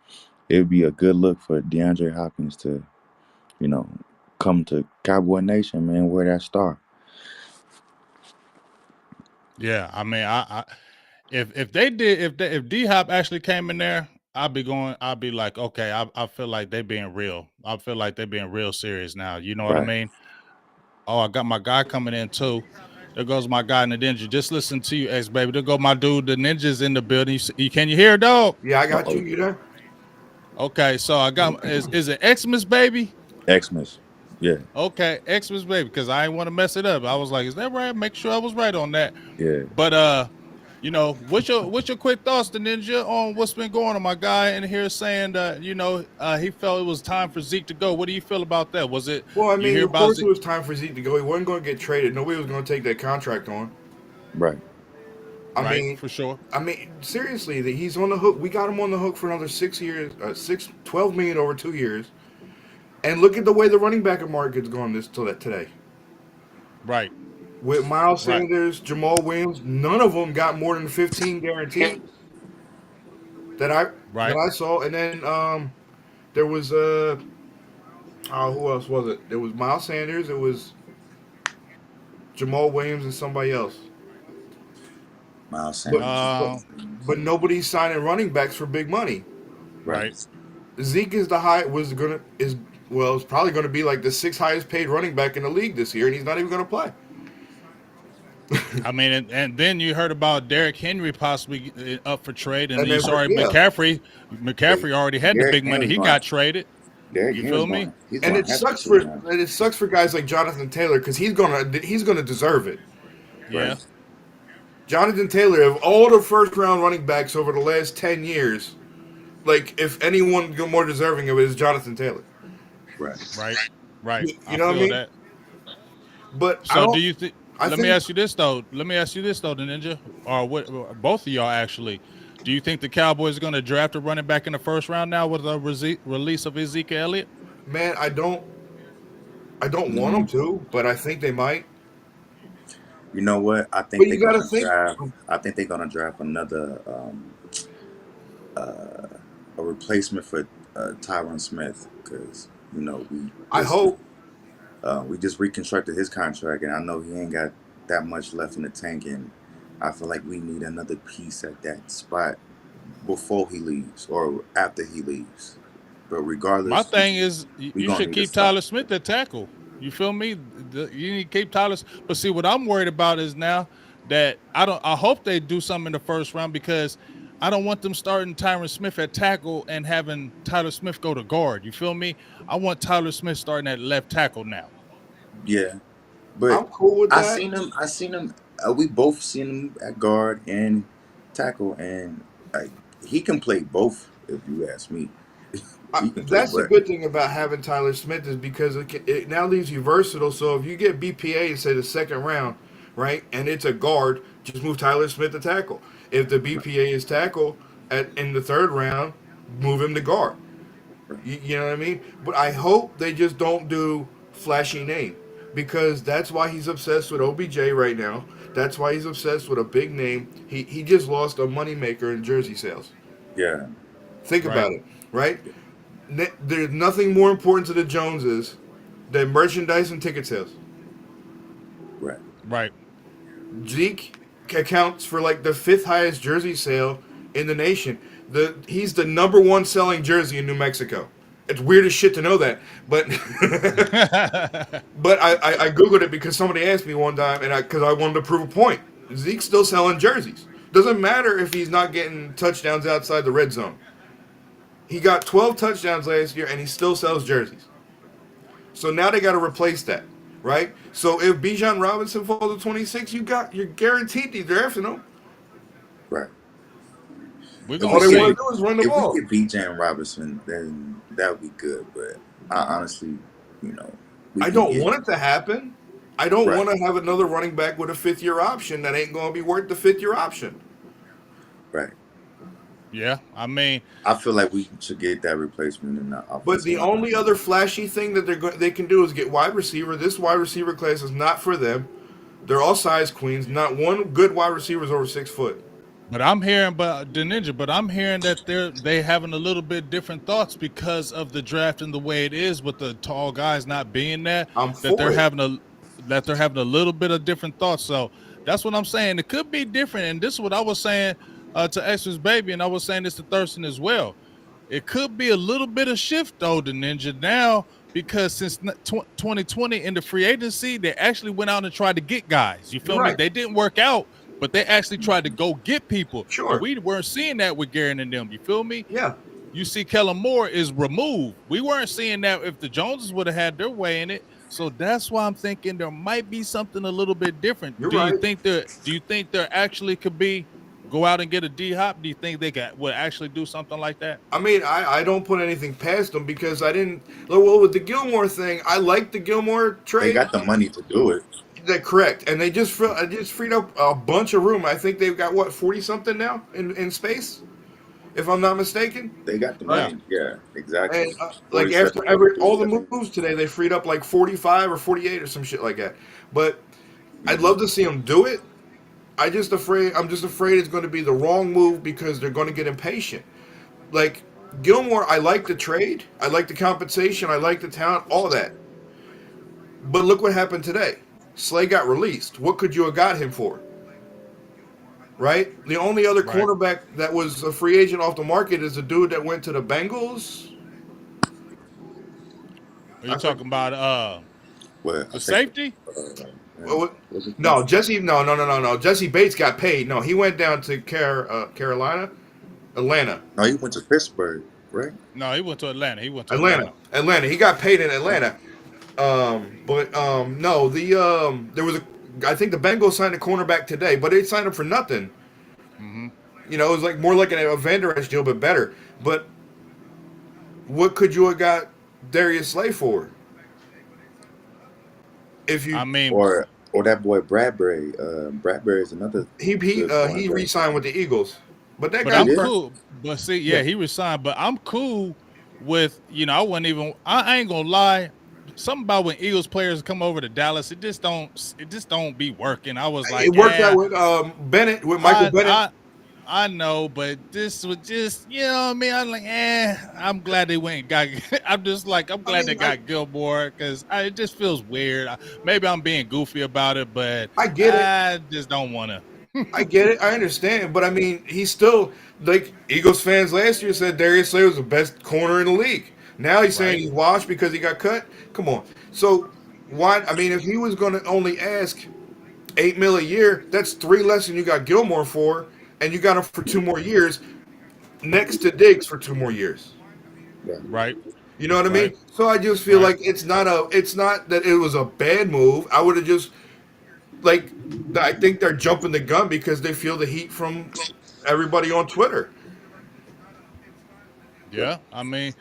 it would be a good look for DeAndre Hopkins to you know come to Cowboy Nation, man, wear that star. Yeah, I mean, if they did if D Hop actually came in there, I'd be like, okay, I feel like they being real. I feel like they being real serious now. You know what I Right. mean? Oh, I got my guy coming in too. There goes my guy in the ninja. Just listen to you, ex baby. There go my dude. The ninja's in the building. Can you hear, dog? Yeah, I got you. Uh-oh. You there? Okay, so I got is it Xmas baby? Xmas. Yeah. Okay, Xmas baby, because I ain't want to mess it up. I was like, is that right? Make sure I was right on that. Yeah. But what's your quick thoughts, the ninja, on what's been going on? My guy in here saying that he felt it was time for Zeke to go. What do you feel about that? Was it Well, I you mean, hear of about course it Zeke? was time for Zeke to go. He wasn't going to get traded. Nobody was going to take that contract on. Right. I Right, mean, for sure. seriously, that he's on the hook. We got him on the hook for another 6 years, 12 million over 2 years. And look at the way the running back market's gone this till that today. Right, With Miles right, Sanders, Jamal Williams, none of them got more than 15 guaranteed that I that right. I saw. And then there was who else was it? There was Miles Sanders. It was Jamal Williams and somebody else. Miles But Sanders and but Uh, Jamal Williams. but nobody's signing running backs for big money. right. Right. Zeke is the high was gonna is well, it's probably going to be like the sixth highest paid running back in the league this year, and he's not even going to play. I mean, and then you heard about Derrick Henry possibly up for trade, and And you then saw yeah, McCaffrey. Hey, McCaffrey already had the Derrick big money. Henry's He going. got traded. Derrick You Henry's feel me? going. He's and going it to have to sucks sit for now. it sucks for guys like Jonathan Taylor because he's gonna deserve it. Yeah. Right. Jonathan Taylor, of all the first round running backs over the last 10 years, like if anyone more deserving of it is Jonathan Taylor. Right. Right. Right. You I know what I feel mean? that. But I So do don't. you think? I Let me think ask you this though. Let me ask you this though, the ninja, or what? Or both of y'all actually. Do you think the Cowboys are going to draft a running back in the first round now with the release of Ezekiel Elliott? man, I don't want them Mm, to, but I think they might. you know what? I But think they're you got to gonna think. draft. I think they're gonna draft another a replacement for Tyron Smith because I hope, we just reconstructed his contract, and I know he ain't got that much left in the tank, and I feel like we need another piece at that spot before he leaves or after he leaves. But My regardless, thing is, we you gonna should need a keep spot. Tyler Smith at tackle. You feel me? You need to keep Tyler. But see, what I'm worried about is now that I don't. I hope they do something in the first round because I don't want them starting Tyron Smith at tackle and having Tyler Smith go to guard. You feel me? I want Tyler Smith starting at left tackle now. Yeah, but I'm cool with I that. seen him. I seen him. We both seen him at guard and tackle, and like he can play both. If you ask me, he can play. That's the But good thing about having Tyler Smith is because it now leaves you versatile. So if you get BPA and say the second round, right, and it's a guard, just move Tyler Smith to tackle. If the right, BPA is tackle in the third round, move him to guard. right. You know what I mean? But I hope they just don't do flashy name because that's why he's obsessed with OBJ right now. That's why he's obsessed with a big name. He just lost a moneymaker in jersey sales. Yeah, Think Right. about it, right? yeah, There's nothing more important to the Joneses than merchandise and ticket sales. right. Right. Zeke accounts for like the fifth highest jersey sale in the nation. He's the number one selling jersey in New Mexico. It's weird as shit to know that, but but I googled it because somebody asked me one time, and because I wanted to prove a point. Zeke's still selling jerseys. Doesn't matter if he's not getting touchdowns outside the red zone. He got 12 touchdowns last year, and he still sells jerseys. So now they got to replace that. right? So if Bijan Robinson falls to 26, you're guaranteed to drafting him. Right. We're If gonna All we they get see. want to do is run the if we ball. get B.J. Robinson, then that would be good. But I honestly, you know, I we don't get want it to happen. I don't right, want to have another running back with a fifth year option that ain't going to be worth the fifth year option. right. Yeah, I mean, I feel like we should get that replacement in the But offensive the line. only other flashy thing that they can do is get wide receiver. This wide receiver class is not for them. They're all size queens. Not one good wide receiver is over 6 foot. but I'm hearing, but the ninja, but I'm hearing that they having a little bit different thoughts because of the draft and the way it is with the tall guys not being there. I'm That they're for it. having a that they're having a little bit of different thoughts. So that's what I'm saying. It could be different, and this is what I was saying to X's baby, and I was saying this to Thurston as well. It could be a little bit of shift though, the ninja now because since 2020 in the free agency, they actually went out and tried to get guys. You You're feel me? right. They didn't work out, but they actually tried to go get people. And Sure. we weren't seeing that with Garrett and them. You feel me? Yeah. You see Kellen Moore is removed. We weren't seeing that if the Joneses would have had their way in it. So that's why I'm thinking there might be something a little bit different. You're right. Do you think there actually could be go out and get a D hop? Do you think they would actually do something like that? I mean, I don't put anything past them because I didn't. Well, with the Gilmore thing, I like the Gilmore They trade. got the money to do it. That correct, and they just freed up a bunch of room. I think they've got what 40 something now in space, if I'm not mistaken. They got the Right. Yeah. money. Yeah, exactly. And like 47, after every 43, all the 70. moves today, they freed up like 45 or 48 or some shit like that. But I'd Mm-hmm. love to see them do it. I'm just afraid it's going to be the wrong move because they're going to get impatient. Like Gilmore, I like the trade, I like the compensation, I like the talent, all that. But look what happened today. Slay got released. What could you have got him for? Right? The only other Right. cornerback that was a free agent off the market is the dude that went to the Bengals. Are you I forget. talking about Well, I the think safety? what's his name? No, Jesse. No. Jesse Bates got paid. No, he went down to Carolina, Atlanta, No, he went to Pittsburgh, right? No, he went to Atlanta. He went to Atlanta, Atlanta. Atlanta. He got paid in Yeah. Atlanta. But no, there was a. I think the Bengals signed a cornerback today, but they signed him for nothing. Hmm. You know, it was like more like a Van Der Esch deal, but better. But what could you have got Darius Slay for if I you mean, Or that boy Bradbury. Bradbury is another good he cornerback. re-signed with the Eagles, but that but He guy's I'm did. cool. But see, yeah. yeah, he resigned. But I'm cool with I wouldn't even. I ain't gonna lie. Something about when Eagles players come over to Dallas, it just don't be working. I was It like, worked out yeah, with Bennett, with Michael I Bennett. I I know, but this was just what I mean. I'm like, I'm glad they went and got. I'm just like, I'm I glad they mean, got Gilmore because it just feels weird. Maybe I'm being goofy about it, but I get it. I just don't want to. I get it. I understand. But I mean, he's still like Eagles fans last year said Darius Slay was the best corner in the league. Now he's saying Right. he's washed because he got cut. Come on. So why? I mean, if he was going to only ask 8 mil a year, that's three less than you got Gilmore for, and you got him for 2 more years next to Diggs for 2 more years. Yeah. Right. You know what I Right. mean? So I just feel Right. like it's not that it was a bad move. I would have just like I think they're jumping the gun because they feel the heat from everybody on Twitter. Yeah. Yeah. I mean,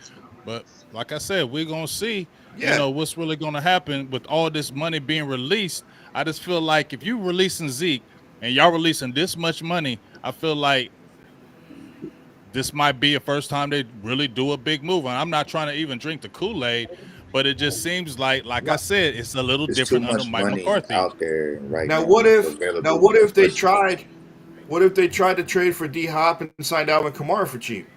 but like I said, we're gonna see. Yeah. What's really gonna happen with all this money being released. I just feel like if you releasing Zeke and y'all releasing this much money, I feel like this might be a first time they really do a big move. And I'm not trying to even drink the Kool-Aid, but it just seems like I Now, said, it's a little It's too different under much Mike money McCarthy. out there right now now what if now available, what if they especially. tried what if they tried to trade for D Hop and signed Alvin Kamara for cheap?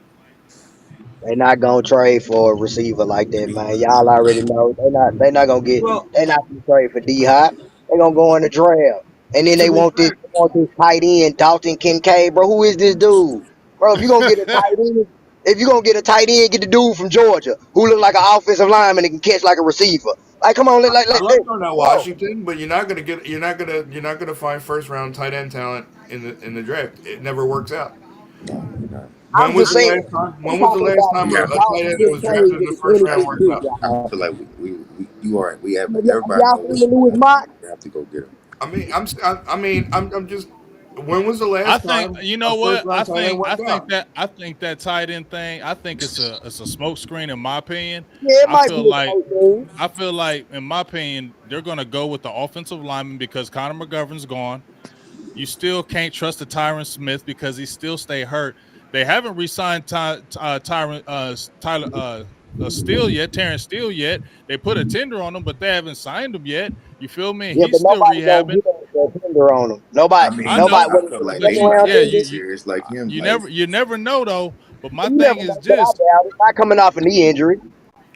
They not gonna trade for a receiver like that, man. Y'all already know they not gonna get Well, they not gonna trade for D Hop. They gonna go in the draft. And then to they be want fair, this tight end, Dalton Kincaid, bro. Who is this dude? Bro, if you gonna get a tight end, if you gonna get a tight end, get the dude from Georgia who look like an offensive lineman and can catch like a receiver. Like, come on, I love Darnell bro. Washington, but you're not gonna find first round tight end talent in the draft. It never works out. No, you're not. I'm When was just the saying. last time? I'm When was the talking last about time We a, have a to. y'all tight can end that get was paid drafted in with the the first round injury works too, out? I y'all. feel like you are right. We have. Have Everybody y'all seen knows the newest mock? we have to go get him. I'm just. When was the I last think time you a know first what round tight end I worked think out? that tight end thing. I think it's a smoke screen in my opinion. Yeah, it I might be feel a like close game. in my opinion, they're going to go with the offensive lineman because Connor McGovern's gone. You still can't trust the Tyron Smith because he still stay hurt. They haven't re-signed Tyron Tyler Steele yet, Terrence Steele yet. They put a tender on him, but they haven't signed him yet. You feel me? Yeah, but He's still nobody gonna rehabbing. get a tender on them. Nobody, I I mean, nobody. know, I What is felt it, a like but they second you, might round yeah, take him tender? serious, like him. Like you never know though. But my You never thing know, is but I this, doubt it. Not coming off a knee injury.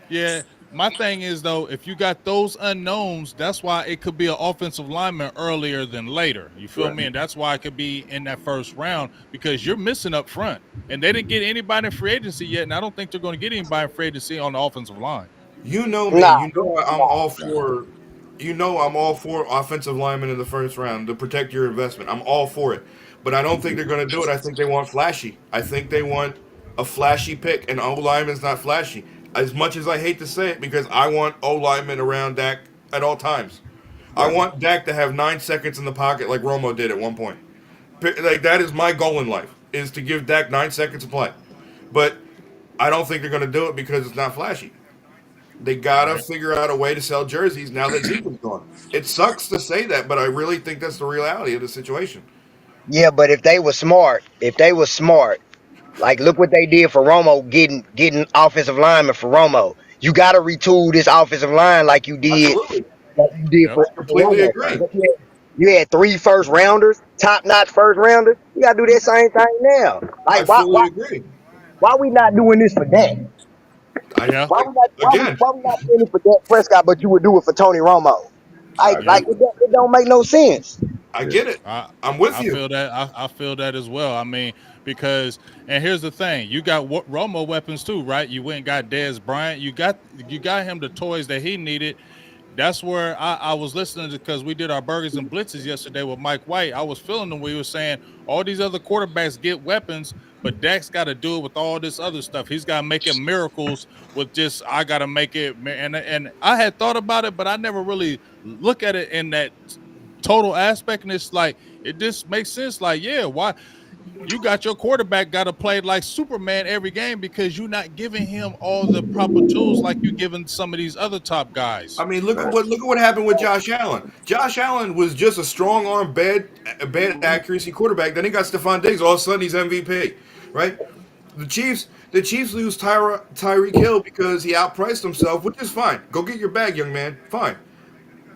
yeah. My thing is though, if you got those unknowns, that's why it could be an offensive lineman earlier than later. You feel right, me? And that's why it could be in that first round because you're missing up front. And they didn't get anybody in free agency yet, and I don't think they're going to get anybody in free agency on the offensive line. You know me. Nah, You know I'm nah. all nah, for. You know I'm all for offensive linemen in the first round to protect your investment. I'm all for it, but I don't think they're going to do it. I think they want flashy. I think they want a flashy pick, and O lineman's not flashy. As much as I hate to say it, because I want O linemen around Dak at all times. I right. want Dak to have 9 seconds in the pocket like Romo did at one point. Like that is my goal in life is to give Dak 9 seconds to play, but I don't think they're going to do it because it's not flashy. They gotta Right. figure out a way to sell jerseys now that Zeke is gone. It sucks to say that, but I really think that's the reality of the situation. Yeah, but if they were smart, like look what they did for Romo, getting offensive lineman for Romo. You got to retool this offensive line Absolutely, like you did Yep. I for completely Romo. Right. agree. But you had three first rounders, top notch first rounders. You got to do that same thing now. I Like fully agree. why we not doing this for Dak? I Yeah. Why we not again, why we not doing it for Dak Prescott, but you would do it for Tony Romo? I Yeah. agree with It don't make no sense. I you. get it. I I'm with I you. feel that I feel that as well. I mean, because and here's the thing: you got Romo weapons too, right? You went and got Dez Bryant. You got him the toys that he needed. That's where I was listening to because we did our burgers and blitzes yesterday with Mike White. I was feeling them. We were saying all these other quarterbacks get weapons, but Dak's got to do it with all this other stuff. He's got to make it miracles with just I got to make it. And I had thought about it, but I never really look at it in that total aspect. And it's like it just makes sense. Like, yeah, why you got your quarterback got to play like Superman every game because you're not giving him all the proper tools like you're giving some of these other top guys. I mean, Facts. look at what happened with Josh Allen. Josh Allen was just a strong arm, bad accuracy quarterback. Then he got Stephon Diggs. All of a sudden, he's MVP, right? The Chiefs lose Tyreek Hill because he outpriced himself, which is fine. Go get your bag, young man. Fine.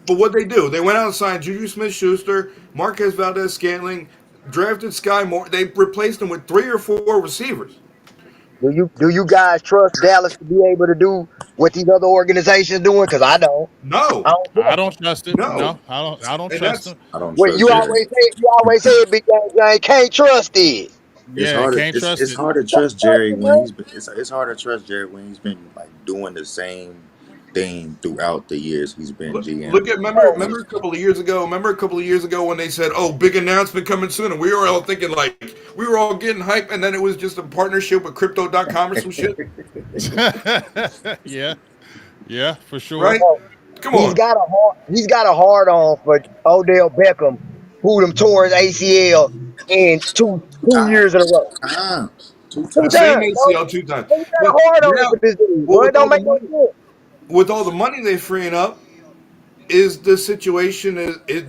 But what they do, they went out and signed Juju Smith-Schuster, Marquez Valdez-Scantling, drafted Sky Moore. They replaced him with 3 or 4 receivers. Do you guys trust Dallas to be able to do what these other organizations doing? Because I don't. I No, don't I trust don't them. trust it. no, No, I don't and trust that's him. I don't Well, trust Jerry. you always say Big Gang, can't trust it. It's Yeah, hard. can't trust It's it. hard to Don't trust trust Jerry it, when man. he's been. It's hard to trust Jerry when he's been like doing the same thing throughout the years he's been look GM. at remember a couple of years ago. Remember a couple of years ago when they said, "Oh, big announcement coming soon," and we were all thinking like we were all getting hype, and then it was just a partnership with Crypto.com or some shit, Yeah, yeah, for sure. right? No, Come on. he's got a hard on for Odell Beckham, who them tore his ACL in two Time, years in a row. times, two Two The times. same times, bro. ACL 2 times, He got a but hard on now, for this dude, well, bro. It don't make no sense. with all the money they're freeing up, is the situation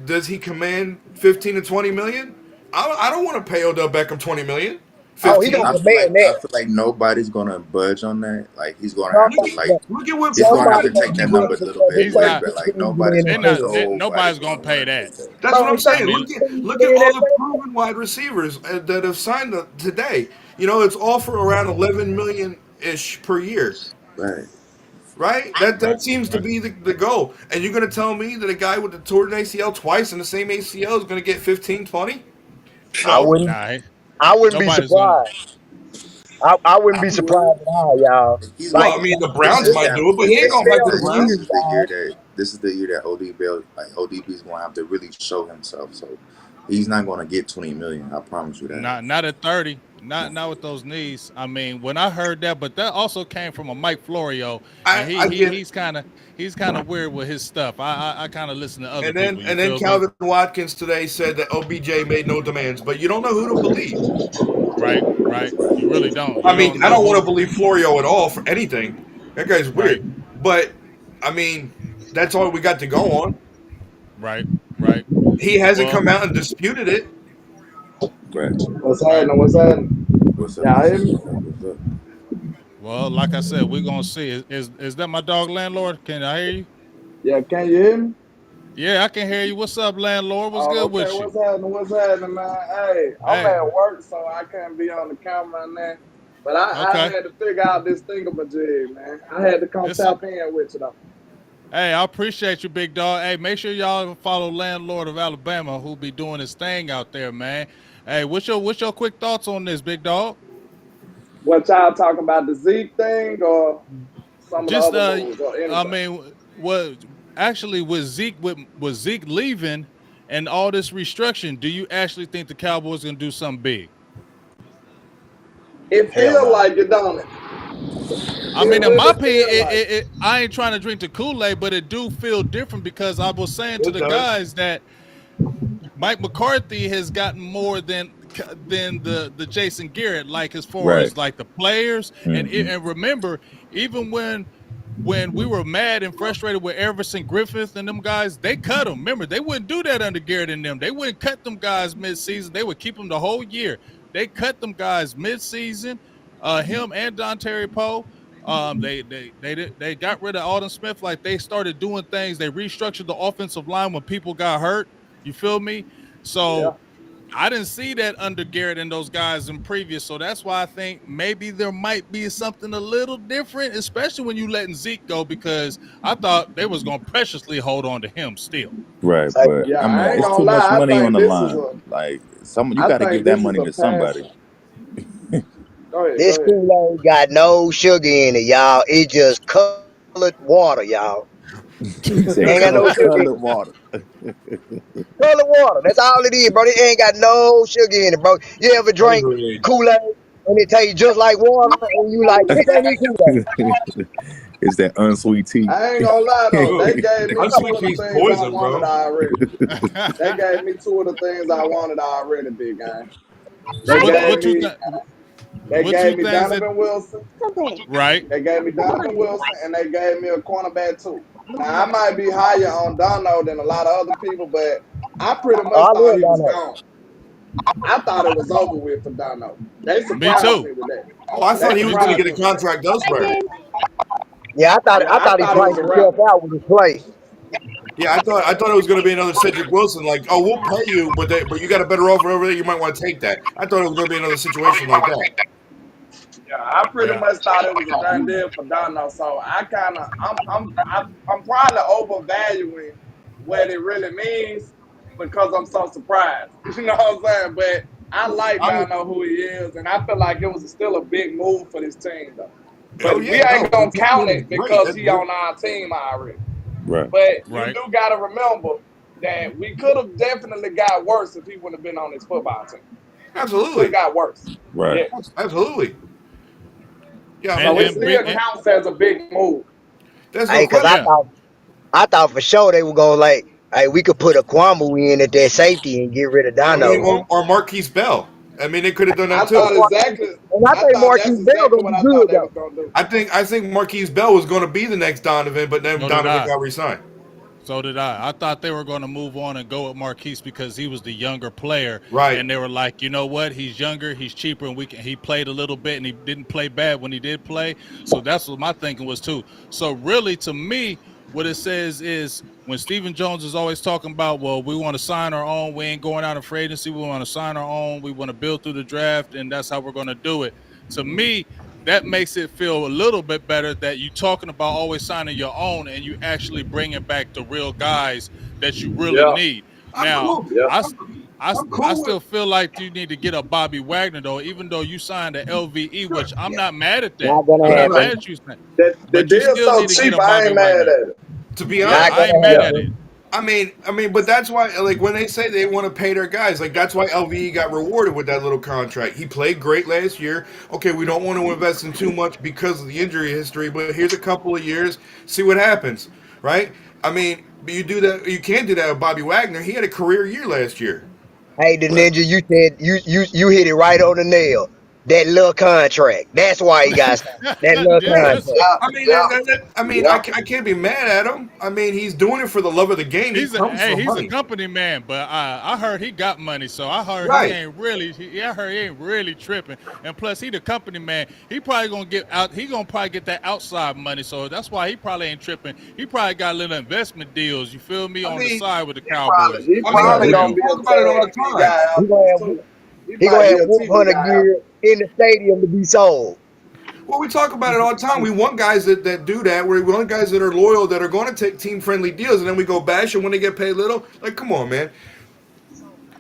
does he command 15 to 20 million? I don't want to pay Odell Beckham 20 million, Oh, he gonna 15. command I that. feel like nobody's gonna budge on that. Like he's gonna have Look to at Somebody, like look at what he's gonna have Broncos somebody to gonna take money that command number was. a it little because bit He's away. they not. But like pay $15 million nobody's They in gonna not. payroll. nobody's Nobody's gonna gonna pay want to that. take that. That's what I'm Bro, I saying. mean, Look at million all in the payroll. proven wide receivers that have signed today. You know, it's all for around 11 million ish per year, Right. right? right, That seems to right. be the goal. And you're going to tell me that a guy with the torn ACL twice in the same ACL is going to get 15, 20? I No. wouldn't Nah, I wouldn't be nobody's gonna. surprised. I wouldn't I be would. surprised at all, y'all. He's Like Well, gonna. I mean, the This Browns is might that. do it, but he ain't going to fight for the This Browns. is the year that. This is the year that OD Bell, like ODB's gonna have to really show himself. So He's not going to get 20 million. I promise you that. Not at 30. No. Not with those knees. I mean, when I heard that, but that also came from a Mike Florio, and I get. he's kind of weird with his stuff. I kind of listen to other And people. You then feel me? Calvin Watkins today said that OBJ made no demands, but you don't know who to believe. Right, right. You really don't. I You mean, don't I know don't want to who. believe Florio at all for anything. That guy's weird. Right, But I mean, that's all we got to go on. right, right. He hasn't Well, come out and disputed it. Right. What's right. happening? What's happening? What's up? Y'all What's hear up? me? What's up? Well, like I said, we're gonna see. Is that my dog landlord? Can I hear you? Yeah, can you hear me? Yeah, I can hear you. What's up, landlord? What's Oh, good okay. with you? What's happening? What's happening, man? Hey, I'm Hey, at work, so I can't be on the camera and that. But I okay. had to figure out this thingamajig, man. I had to come It's tap in with you, though. Hey, I appreciate you, big dog. Hey, make sure y'all follow Landlord of Alabama, who be doing his thing out there, man. Hey, what's your quick thoughts on this, big dog? What y'all talking about, the Zeke thing or some of the Just other moves or I anything? mean, what actually with Zeke leaving and all this restructuring, do you actually think the Cowboys gonna do something big? It Hell feel no. like it, don't it? I It mean, in my really opinion, feel like I ain't trying to drink the Kool Aid, but it do feel different because I was saying to It the does. guys that Mike McCarthy has gotten more than the Jason Garrett, like as far Right. as like the players Mm-hmm. and remember, even when we were mad and frustrated with Everson Griffith and them guys, they cut them. Remember, they wouldn't do that under Garrett and them. They wouldn't cut them guys mid-season. They would keep them the whole year. They cut them guys mid-season. Him and Don Terry Poe. They got rid of Alden Smith. Like they started doing things. They restructured the offensive line when people got hurt. You feel me? So yeah. I didn't see that under Garrett and those guys in previous. So that's why I think maybe there might be something a little different, especially when you letting Zeke go, because I thought they was gonna preciously hold on to him still. Right. Say, But Yeah, I mean, I ain't it's gonna too much lie. money on the line. Like you I got to give think that this is money a to pass. somebody. Go ahead, this go ahead. Kool-Aid got no sugar in it, y'all. It just colored water, y'all. He Ain't said got no sugar in it. colored water. Colored water. That's all it is, bro. It ain't got no sugar in it, bro. You ever drink Agreed. Kool-Aid and it tastes just like water and you like, this ain't even Kool-Aid. It's that unsweet tea. I ain't gonna lie though. They Ooh, gave me two unsweet of the tea's things I poison, wanted bro. already. They gave me two of the things I wanted already, big guy. So They what gave two me th- they what gave two me things that Donovan Wilson. right? They gave me Donovan Wilson and they gave me a cornerback too. Now I might be higher on Dono than a lot of other people, but I pretty Oh, much I thought love he was Dono. gone. I thought it was over with for Dono. They Me surprised too. me with that. Oh, I They thought he was going to surprised get me a with that. contract elsewhere. Yeah, Yeah, I I thought he thought it was priced a wrap. himself out with his play. Yeah, I thought it was going to be another Cedric Wilson. Like, oh, we'll pay you, but you got a better offer over there. You might want to take that. I thought it was going to be another situation like that. Yeah, I pretty Yeah. much thought it was a done deal for Dono. So I kind of, I'm probably overvaluing what it really means because I'm so surprised. You know what I'm saying? But I like I'm Dono who he is, and I feel like it was still a big move for this team though. oh But yeah, we ain't no, gonna he's count doing it great. because he on our team already. Right. But you Right. do gotta remember that we could have definitely got worse if he wouldn't have been on this football team. We could have Absolutely, got worse. Right. Yeah. Absolutely. Yeah, I And So mean, it and still big and, counts as a big move. there's no Hey, cause question. yeah. I thought for sure they were gonna like, hey, we could put a Kwame in at that safety and get rid of I mean, Dono. Hmm. or Marquise Bell. I mean, they could have done I that I think thought too. Marquise, exactly. and I I think thought Marquise that's Bell exactly gonna what be I thought good they though. was gonna do. I think Marquise Bell was going to be the next Donovan, but then So did Donovan I. got resigned. So did I. I thought they were going to move on and go with Marquise because he was the younger player, Right. and they were like, you know what? He's younger, he's cheaper, and we can. He played a little bit, and he didn't play bad when he did play. So that's what my thinking was too. So really, to me, what it says is when Stephen Jones is always talking about, well, we want to sign our own. We ain't going out of free agency. We want to sign our own. We want to build through the draft, and that's how we're going to do it. To me, that makes it feel a little bit better that you talking about always signing your own and you actually bringing back the real guys that you really Yeah, need. I'm Now, cool. yeah. I'm I cool with. still feel like you need to get a Bobby Wagner though, even though you signed a LVE, Sure. which I'm Yeah. not mad at that. Not gonna I'm No, no, not happen. mad no. at you, The but you deal's still so need to get cheap. a I Bobby ain't mad Wagner. at it. To be Yeah, Not honest, I ain't gonna mad Yeah, at happen. it. But that's why, like, when they say they want to pay their guys, like, that's why LVE got rewarded with that little contract. He played great last year. Okay, we don't want to invest in too much because of the injury history, but here's a couple of years, see what happens, right? But you do that. You can't do that with Bobby Wagner. He had a career year last year. Hey, the But ninja, you said you hit it right on the nail. That little contract. That's why he got signed. That little yeah, Yeah, that's contract. Yeah, yeah, yeah. I can't be mad at him. He's doing it for the love of the game. He comes from he's a money, company man, but I heard he got money, so I heard he right? ain't really. I heard he ain't really tripping, and plus he the company man. He probably gonna get out. He gonna probably get that outside money, so that's why he probably ain't tripping. He probably got little investment deals. You feel me I on the mean, side with the Cowboys. He Yeah, probably we gonna Real. be a talk about it all the Tag TV time. guy he after gonna this have too. He he might gonna be have a Whoop TV Hunter guy after. gear in the stadium to be sold. Well, we talk about it all the time. We want guys that do that. We want guys that are loyal, that are going to take team friendly deals, and then we go bash them when they get paid little. Like, come on, man.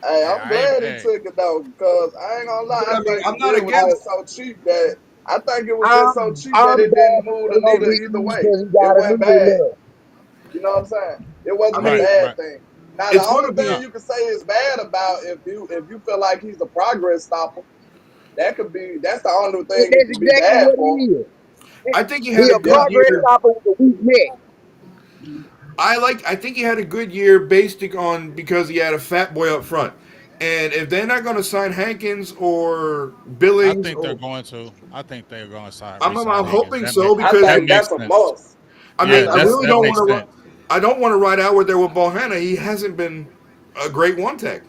Hey, Hey, I'm I ain't. glad he Hey, took it though, because I ain't gonna lie, But I think I'm the not deal was against. just so cheap that I think it was just so I'm cheap that I'm it didn't bad move for the needle LVE either way. because he It got a wasn't new bad. look. You know what I'm saying? It I wasn't a right, mean, bad right. thing. Now the it's going only to thing No, be. you can say is bad about if you feel like he's a progress stopper, that's the only And thing it that's could be exactly bad what he for. is. I think he He had a a Yeah. good progress year. stopper with a weak neck. I think he had a good year based on because he had a fat boy up front. And if they're not going to sign Hankins or I Billings, think they're or going to. I think they're going to I'm resign Hankins. hoping so I because That think makes that's a sense. must. I Yeah, I think that's that's really a that don't must. makes want to. sense. I don't want to ride out with there with Bohanna. He hasn't been a great one tech.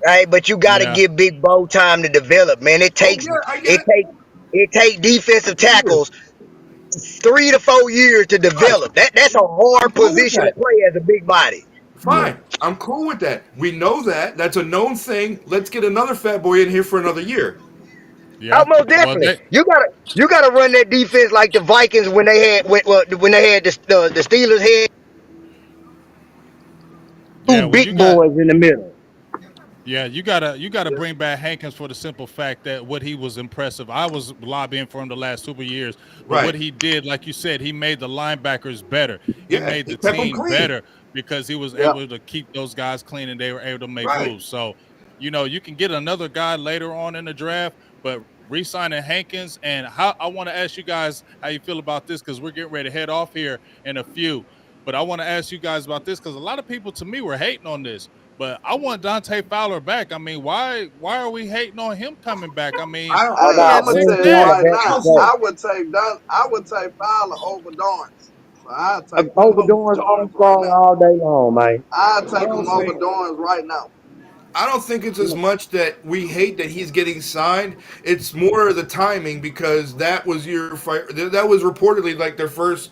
Right, but you got to Yeah, give Big Bo time to develop, man. Oh yeah, I get It it. takes it take defensive Years. tackles 3 to 4 years to Right. develop. That's a I'm hard cool with position to that. play as a big body. Yeah. Fine. I'm cool with that. We know that. That's a known thing. Let's get another fat boy in here for another year. yeah. Almost Well, definitely. they You gotta run that defense like the Vikings when they had the Steelers had two yeah. Well, big boys in the middle. you gotta bring back Hankins for the simple fact that what he was impressive. I was lobbying for him the last 2 years, but what Right. he did, like you said, he made the linebackers better. He Yeah. made He the kept them team clean. better because he was Yeah. able to keep those guys clean and they were able to make Right. moves. So, you can get another guy later on in the draft, but re-signing Hankins and how I want to ask you guys how you feel about this because we're getting ready to head off here in a few. But I want to ask you guys about this because a lot of people to me were hating on this. But I want Dante Fowler back. I mean, why are we hating on him coming back? I mean, I don't. Oh he no, Hey, I'm had gonna we six tell ain't you seeing sacks. it right back I now, to don't see. I would take Fowler over Dorrance. So I'll take him over over doing Dorrance right Armstrong now. all day long, man. I'll I take don't him over think. Dorrance right now. I don't think it's as much that we hate that he's getting signed. It's more the timing because that was that was reportedly like their first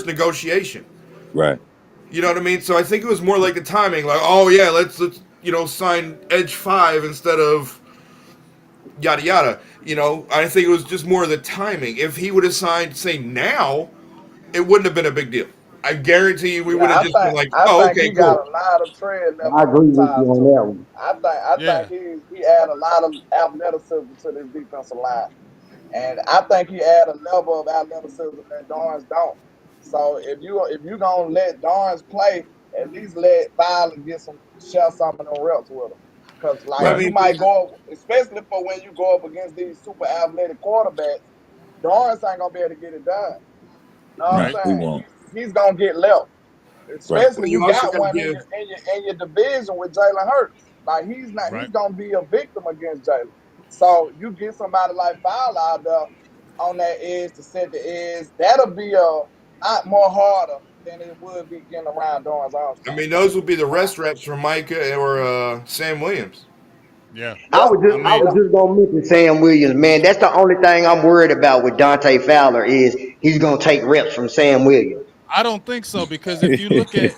negotiation. Right. You know what I mean? So I think it was more like the timing, like, oh yeah, let's sign Edge 5 instead of yada yada. I think it was just more of the timing. If he would have signed, say now, it wouldn't have been a big deal. I guarantee you, we Yeah, would have just been like, I oh, think okay, he got cool. a lot of tread left I on agree them with you tires on too. that one. I think Yeah, he add a lot of athleticism to this defensive line. And I think he add a level of athleticism that Dorrance don't. So if you gonna let Dorrance play, at least let Fowler get share some of them reps with him. Cause I like Right. you mean, might go up, especially for when you go up against these super athletic quarterbacks, Dorrance ain't gonna be able to get it done. You know what I'm No, right, he saying? won't. He's gonna get left. Right. Especially but you you also got got to one give. in your division with Jalen Hurts. Like right. he's gonna be a victim against Jalen. So you get somebody like Fowler out there on that edge to set the edge, that'll be a lot more harder than it would be getting around Dorrance I Armstrong. mean, those would be the rest reps for Micah or Sam Williams. Yeah. Yeah, I I mean, was yeah. just gonna mention Sam Williams, man. That's the only thing I'm worried about with Dante Fowler is he's gonna take reps from Sam Williams. I don't think so because I if think you look at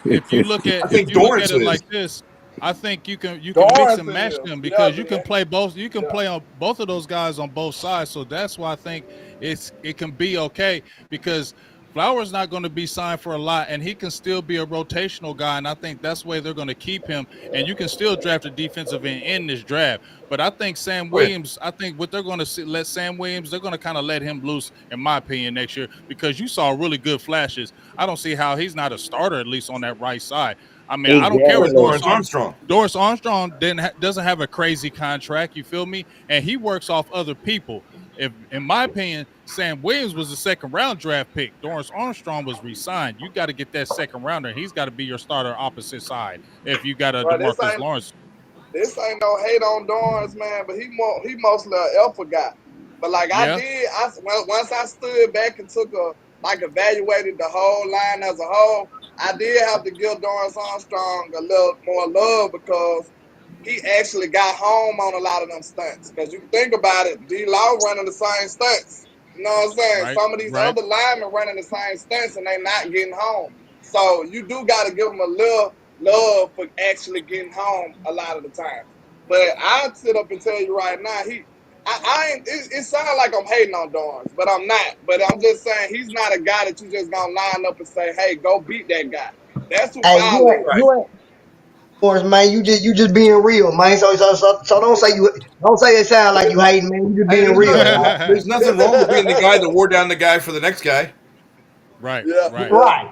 Dorrance it like is. this, I think you can mix Dorrance and match is. them Yeah, because you can Ben. play both. You can Yeah. play on both of those guys on both sides. So that's why I think it can be okay because Flowers not going to be signed for a lot, and he can still be a rotational guy. And I think that's where they're going to keep him. And you can still draft a defensive end in this draft. But I think Sam Oh, yeah. Williams, I think what they're going to let Sam Williams, they're going to kind of let him loose, in my opinion, next year because you saw really good flashes. I don't see how he's not a starter at least on that right side. I mean, I don't care So what is Exactly. Lawrence Armstrong. Doris Armstrong doesn't have a crazy contract. You feel me? And he works off other people. If, in my opinion, Sam Williams was a second round draft pick. Doris Armstrong was re-signed. You got to get that second rounder. He's got to be your starter opposite side. If you got a Bro, Demarcus Lawrence, this ain't no hate on Dorns, man, but he mostly an alpha guy. But like I yeah, did, once I stood back and took a like evaluated the whole line as a whole, I did have to give Dorrance Armstrong a little more love because he actually got home on a lot of them stunts. Because you think about it, D Law running the same stunts. You know what I'm saying? right, Some of these right, other linemen running the same stunts and they not getting home. So you do got to give them a little love for actually getting home a lot of the time. But I'd sit up and tell you right now, I ain't. It sounds like I'm hating on Dorns, but I'm not. But I'm just saying he's not a guy that you just gonna line up and say, "Hey, go beat that guy." That's who Hey, Fowler is. Right. you ain't Lawrence, man. You just being real, man. So don't say it sound like you hating, man. You just Hey, being real, dog. there's nothing wrong with being the guy that wore down the guy for the next guy. right, Yeah, right. yeah. Right.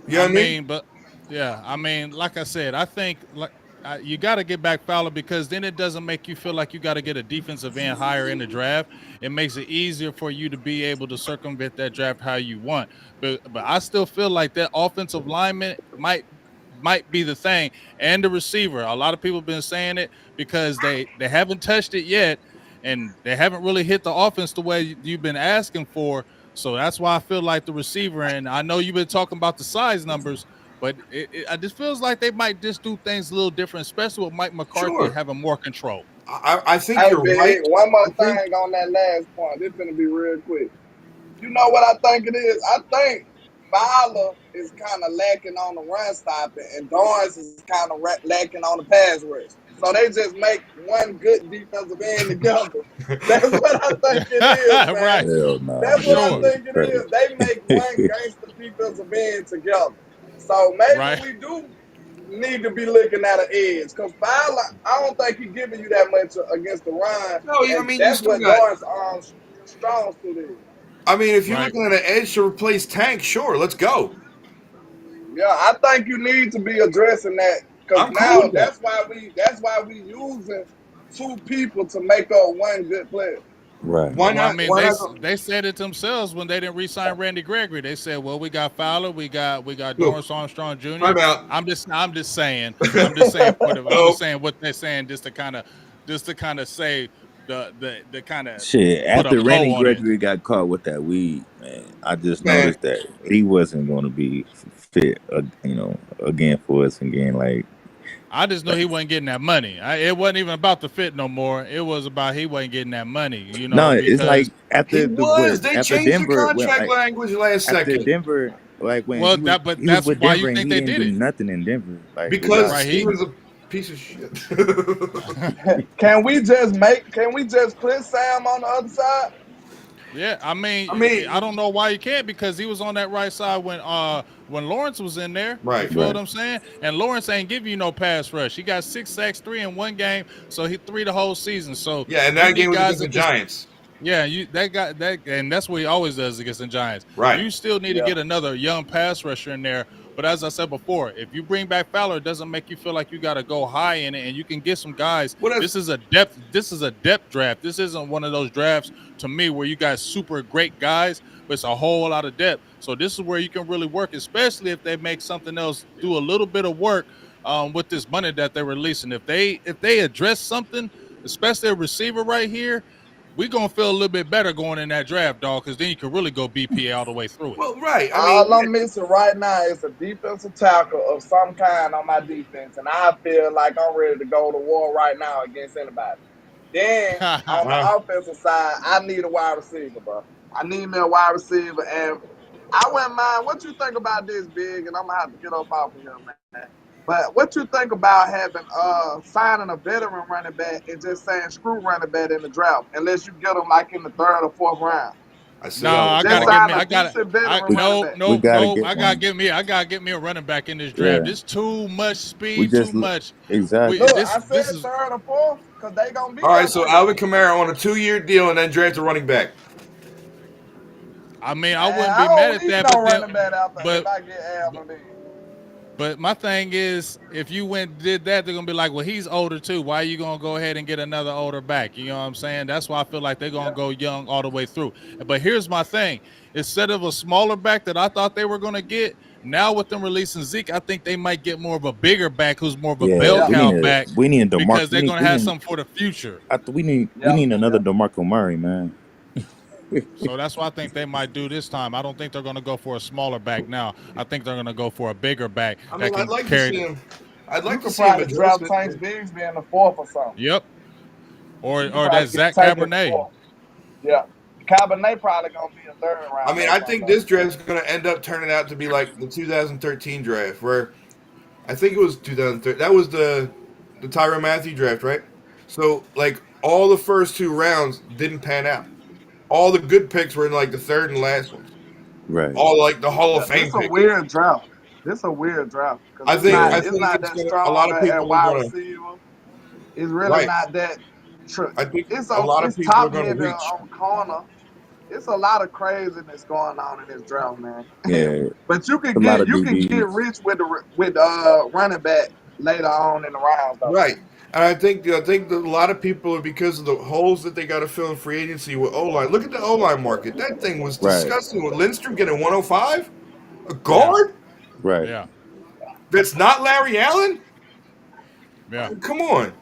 You know I what I mean? mean, but yeah, I mean, like I said, I think like you got to get back Fowler because then it doesn't make you feel like you got to get a defensive end higher in the draft. It makes it easier for you to be able to circumvent that draft how you want. But I still feel like that offensive lineman might be the thing and the receiver. A lot of people have been saying it because they haven't touched it yet and they haven't really hit the offense the way you've been asking for. So that's why I feel like the receiver, and I know you've been talking about the size numbers, but it just feels like they might just do things a little different, especially with Mike McCarthy Sure. having more control. I think Hey, you're big. right. One more I think thing on that last point. This gonna be real quick. You know what I think it is? I think Fowler is kind of lacking on the run stopping, and Dorrance is kind of lacking on the pass rush. So they just make one good defensive end together. That's what I think it is, man. Right, Hell for nah, That's what that I sure. shit think it is. crazy. They make one gangster defensive end together. So maybe Right. we do need to be looking at an edge because Fowler, I don't think he's giving you that much against the run, no. I and mean, you that's still what got. Dorrance strong suit is. I mean, if you're Right. looking at an edge to replace Tank, sure, let's go. Yeah, I think you need to be addressing that because I'm cool now with that. that's why we using two people to make up one good player. Right. Why Well, I not? mean, Why not? they said it themselves when they didn't re-sign Randy Gregory. They said, "Well, we got Fowler, we got No, Dorrance Armstrong Jr." time out. I'm just saying, I'm just No, saying what they're saying just to kind of say the kind of Shit. put a After bow Randy on it. Gregory got caught with that weed, man, I just man. noticed that he wasn't going to be fit, again for us again. I just knew he wasn't getting that money. It wasn't even about the fit no more. It was about he wasn't getting that money, No, it's because like He after the was. what They after changed the Denver went contract like language last after second Denver, like when well that but he was that's with why you Denver and think he they didn't did do it. nothing in Denver. Like it because was Right. he He was a piece of shit. Can we just put Sam on the other side? Yeah, I I mean, I mean, don't know why you can't because he was on that right side when Lawrence was in there. You right. feel what right, I'm saying? And Lawrence ain't give you no pass rush. He got 6 sacks, 3 in 1 game, so he 3 the whole season. So Yeah, and you that game need was guys against the that just Giants. yeah, you that guy that and that's what he always does against the Giants. Right. You still need to Yeah. get another young pass rusher in there. But as I said before, if you bring back Fowler, it doesn't make you feel like you got to go high in it, and you can get some guys. What if? This is a depth. This is a depth draft. This isn't one of those drafts to me where you got super great guys, but it's a whole lot of depth. So this is where you can really work, especially if they make something else, do a little bit of work with this money that they're releasing. If they address something, especially a receiver right here, we're gonna feel a little bit better going in that draft, dog, because then you can really go BPA all the way through it. Well, right. I mean, All I'm missing right now is a defensive tackle of some kind on my defense, and I feel like I'm ready to go to war right now against anybody. Then on the wow. offensive side, I need a wide receiver, bro. I need me a wide receiver, and I wouldn't mind. What you think about this, big? And I'm gonna have to get up off of here, man. But what you think about having signing a veteran running back and just saying screw running back in the draft, unless you get them like in the third or fourth round? I still No, got to look I at the gotta Just get market. sign me. a I gotta. decent I veteran We running no back. we no gotta no. get I gotta one. get me. I gotta get me a running back in this draft. Yeah, This too much we speed. Too just much. We exactly. Look, I this said is. third or fourth because they gonna be All right, there so for you. Alvin Kamara on a 2-year deal and then draft a running back. I mean, I Man, wouldn't I be mad don't at need that, no but then, running back after if but I get but Alvin then. but my thing is, if you went and did that, they're gonna be like, well, he's older too. Why are you gonna go ahead and get another older back? You know what I'm saying? That's why I feel like they're gonna Yeah, go young all the way through. But here's my thing: instead of a smaller back that I thought they were gonna get, now with them releasing Zeke, I think they might get more of a bigger back who's more of a Yeah, bell yeah, cow back we need a Demarc. because they're gonna We have need. something for the future. We yeah, need another yeah. Demarco Murray, man. So that's what I think they might do this time. I don't think they're going to go for a smaller back now. I think they're going to go for a bigger back I that mean, I'd can like to carry. see him. I'd You like to could see him probably address draft it. Tank Bigsby in the fourth or something. Yep. You could Or probably that get Zach Tank in the Cabernet. fourth. Yeah. Cabernet probably gonna be a third I rounder mean, or I something think like this draft is going to end up turning out to be like the 2013 draft, where I think it was 2013. That was the Tyrann Mathieu draft, right? So like all the first two rounds didn't pan out. All the good picks were in like the third and last ones. Right. All like the Hall that. of Yeah, this Fame a picks. weird draft. This a weird draft because I it's think not Yeah. I it's think not it's that gonna. A lot strong of at people are wide gonna. receiver. It's really Right. not that. I think It's a on. lot of It's people are top gonna heavy reach. on corner. It's a lot of craziness going on in this draft, man. Yeah. But A lot of you can get DBs. rich with running back later on in the rounds though. Right. And I think that a lot of people are because of the holes that they got to fill in free agency with O line. Look at the O line market. That thing was Right. disgusting. With Lindstrom getting 105, a Yeah. guard Right. Yeah. that's not Larry Allen. I Yeah. mean, come on.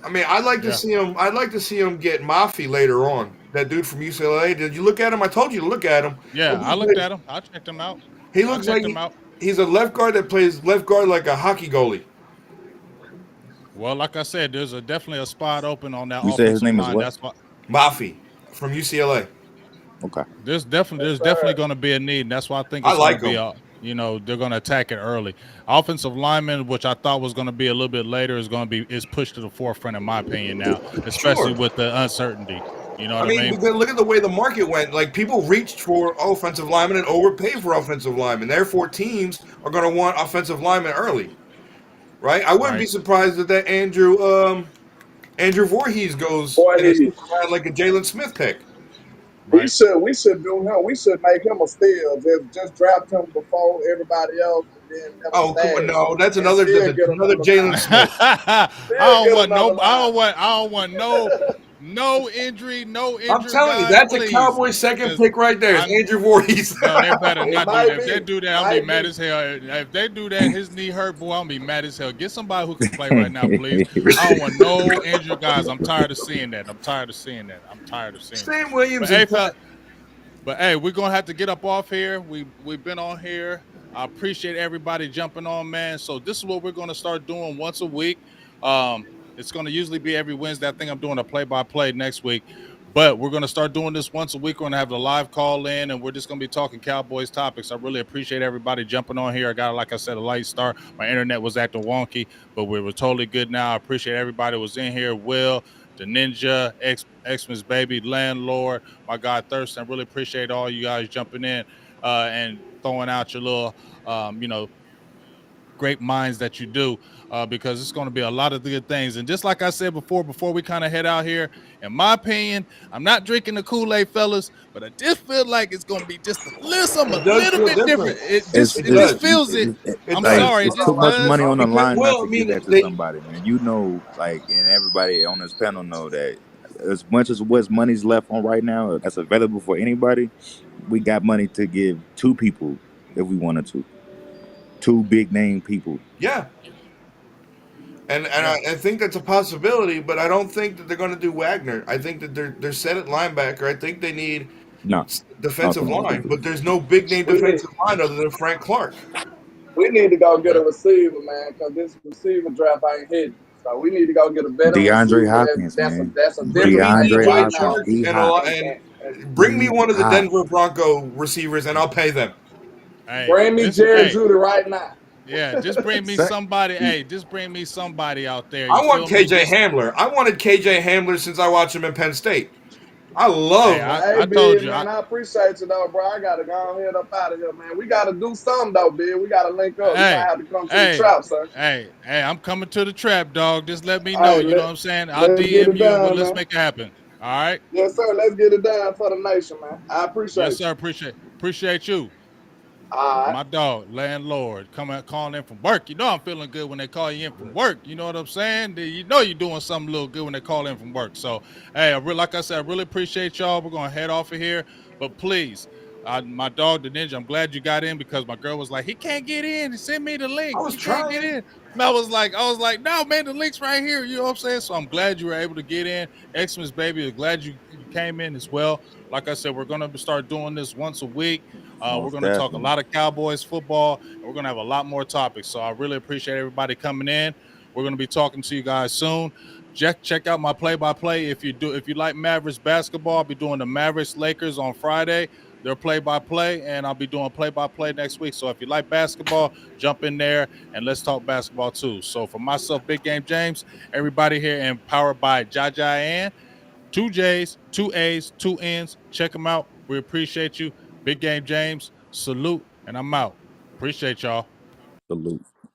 I mean, I'd like to Yeah. see him. I'd like to see him get Mafi later on. That dude from UCLA. Did you look at him? I told you to look at him. Yeah. That I dude looked plays- at him. I checked him out. He I looks like checked him out. he's a left guard that plays left guard like a hockey goalie. Well, like I said, there's definitely a spot open on that You say his offensive name is line. what? That's why Mafi from UCLA. Okay. Yes, there's definitely sir. going to be a need, and that's why I think I it's going to like be him. a they're going to attack it early. Offensive lineman, which I thought was going to be a little bit later, is pushed to the forefront in my opinion now, especially Sure. with the uncertainty. You know what I I mean, mean? because look at the way the market went. Like people reached for offensive linemen and overpaid for offensive linemen. Therefore, teams are going to want offensive linemen early, right? I wouldn't be Right. surprised if that Andrew Voorhees goes Boy, in the second round like a Jalen Smith pick. Right. we should do him. We should make him a steal. Just draft him before everybody else, and then never Oh, come on, stash, no, that's and another still get another another Jalen line. Smith. I Still don't get want another no. line. I don't want no injury, no I'm injured telling you, guys, that's a please. Cowboys second Because pick right there. It's I'm Andrew Voorhees. no, they better It not do that. might If they be, do that, I'm be might mad be. as hell. If they do that, his knee hurt, boy, I'm be mad as hell. Get somebody who can play right now, please. I don't want no injured guys. I'm tired of seeing that. I'm tired of seeing that. I'm tired of seeing it. Sam But Williams hey, and but hey, we're gonna have to get up off here. We've been on here. I appreciate everybody jumping on, man. So this is what we're gonna start doing once a week. It's gonna usually be every Wednesday. I think I'm doing a play-by-play next week, but we're gonna start doing this once a week. We're gonna have the live call in, and we're just gonna be talking Cowboys topics. I really appreciate everybody jumping on here. I got, like I said, a light start. My internet was acting wonky, but we were totally good now. I appreciate everybody who was in here. Will, the Ninja, Xmas Baby, Landlord, my guy Thurston. Really appreciate all you guys jumping in and throwing out your little, great minds that you do, because it's going to be a lot of good things. And just like I said before we kind of head out here, in my opinion, I'm not drinking the Kool-Aid, fellas, but I just feel like it's going to be just a little something it a does little feel bit different. different. It It's just It it just does. feels it. It I'm like does. sorry, it it's too just much does. money on the Because line not well, to I give mean, that to they somebody, man. You know, like, and everybody on this panel know that as much as what's money's left on right now that's available for anybody, we got money to give two people if we wanted to. Two big name people. yeah, and Yeah, I think that's a possibility, but I don't think that they're going to do Wagner. I think that they're set at linebacker. I think they need No, I don't defensive think line, they but there's no big name We need defensive line other than Frank Clark. we need to go get a yeah, receiver, man, because this receiver draft ain't hitting. So we need to go get a do. veteran DeAndre receiver Hopkins, man. that's a Bring difference me maker DeAndre right DJ now, Hopkins, Chark D and Hop, bring me D one of the Hop. Denver Bronco receivers, and I'll pay them. hey, bring me just Jerry hey, Judy right now. yeah, just bring me Sec- somebody. Hey, just bring me somebody out there. I You want feel me? KJ Just Hamler. I wanted KJ Hamler since I watched him in Penn State. I Hey, love. Hey, I told big you, man, I appreciate you though, bro. I gotta go ahead up out of here, man. We gotta do something though, big. We gotta link up. You might hey, have to come to the hey, trap, sir. hey, I'm coming to the trap, dog. Just let me know. Hey, You know what I'm saying? I'll let's get DM it you and done, let's man. make it happen. All right. Yes, sir. Let's get it done for the nation, man. I Yes, appreciate you. sir. Appreciate you. All right. My dog, landlord, calling in from work. You know I'm feeling good when they call you in from work. You know what I'm saying? You know you're doing something a little good when they call in from work. So, hey, like I said, I really appreciate y'all. We're gonna head off of here, but please, my dog, the ninja. I'm glad you got in because my girl was like, he can't get in. Send me the I link. was He can't get trying. in. And I was like, no, man, the link's right here. You know what I'm saying? So I'm glad you were able to get in. Xmas baby, I'm glad you came in as well. Like I said, we're gonna start doing this once a week. We're Most going to talk a definitely. lot of Cowboys football, and we're going to have a lot more topics. So I really appreciate everybody coming in. We're going to be talking to you guys soon. Check out my play-by-play. If you like Mavericks basketball, I'll be doing the Mavericks Lakers on Friday. They're play-by-play, and I'll be doing play-by-play next week. So if you like basketball, jump in there and let's talk basketball too. So for myself, Big Game James, everybody here, and powered by JJAANN. Two J's, two A's, two N's. Check them out. We appreciate you. Big Game James, salute, and I'm out. Appreciate y'all. Salute.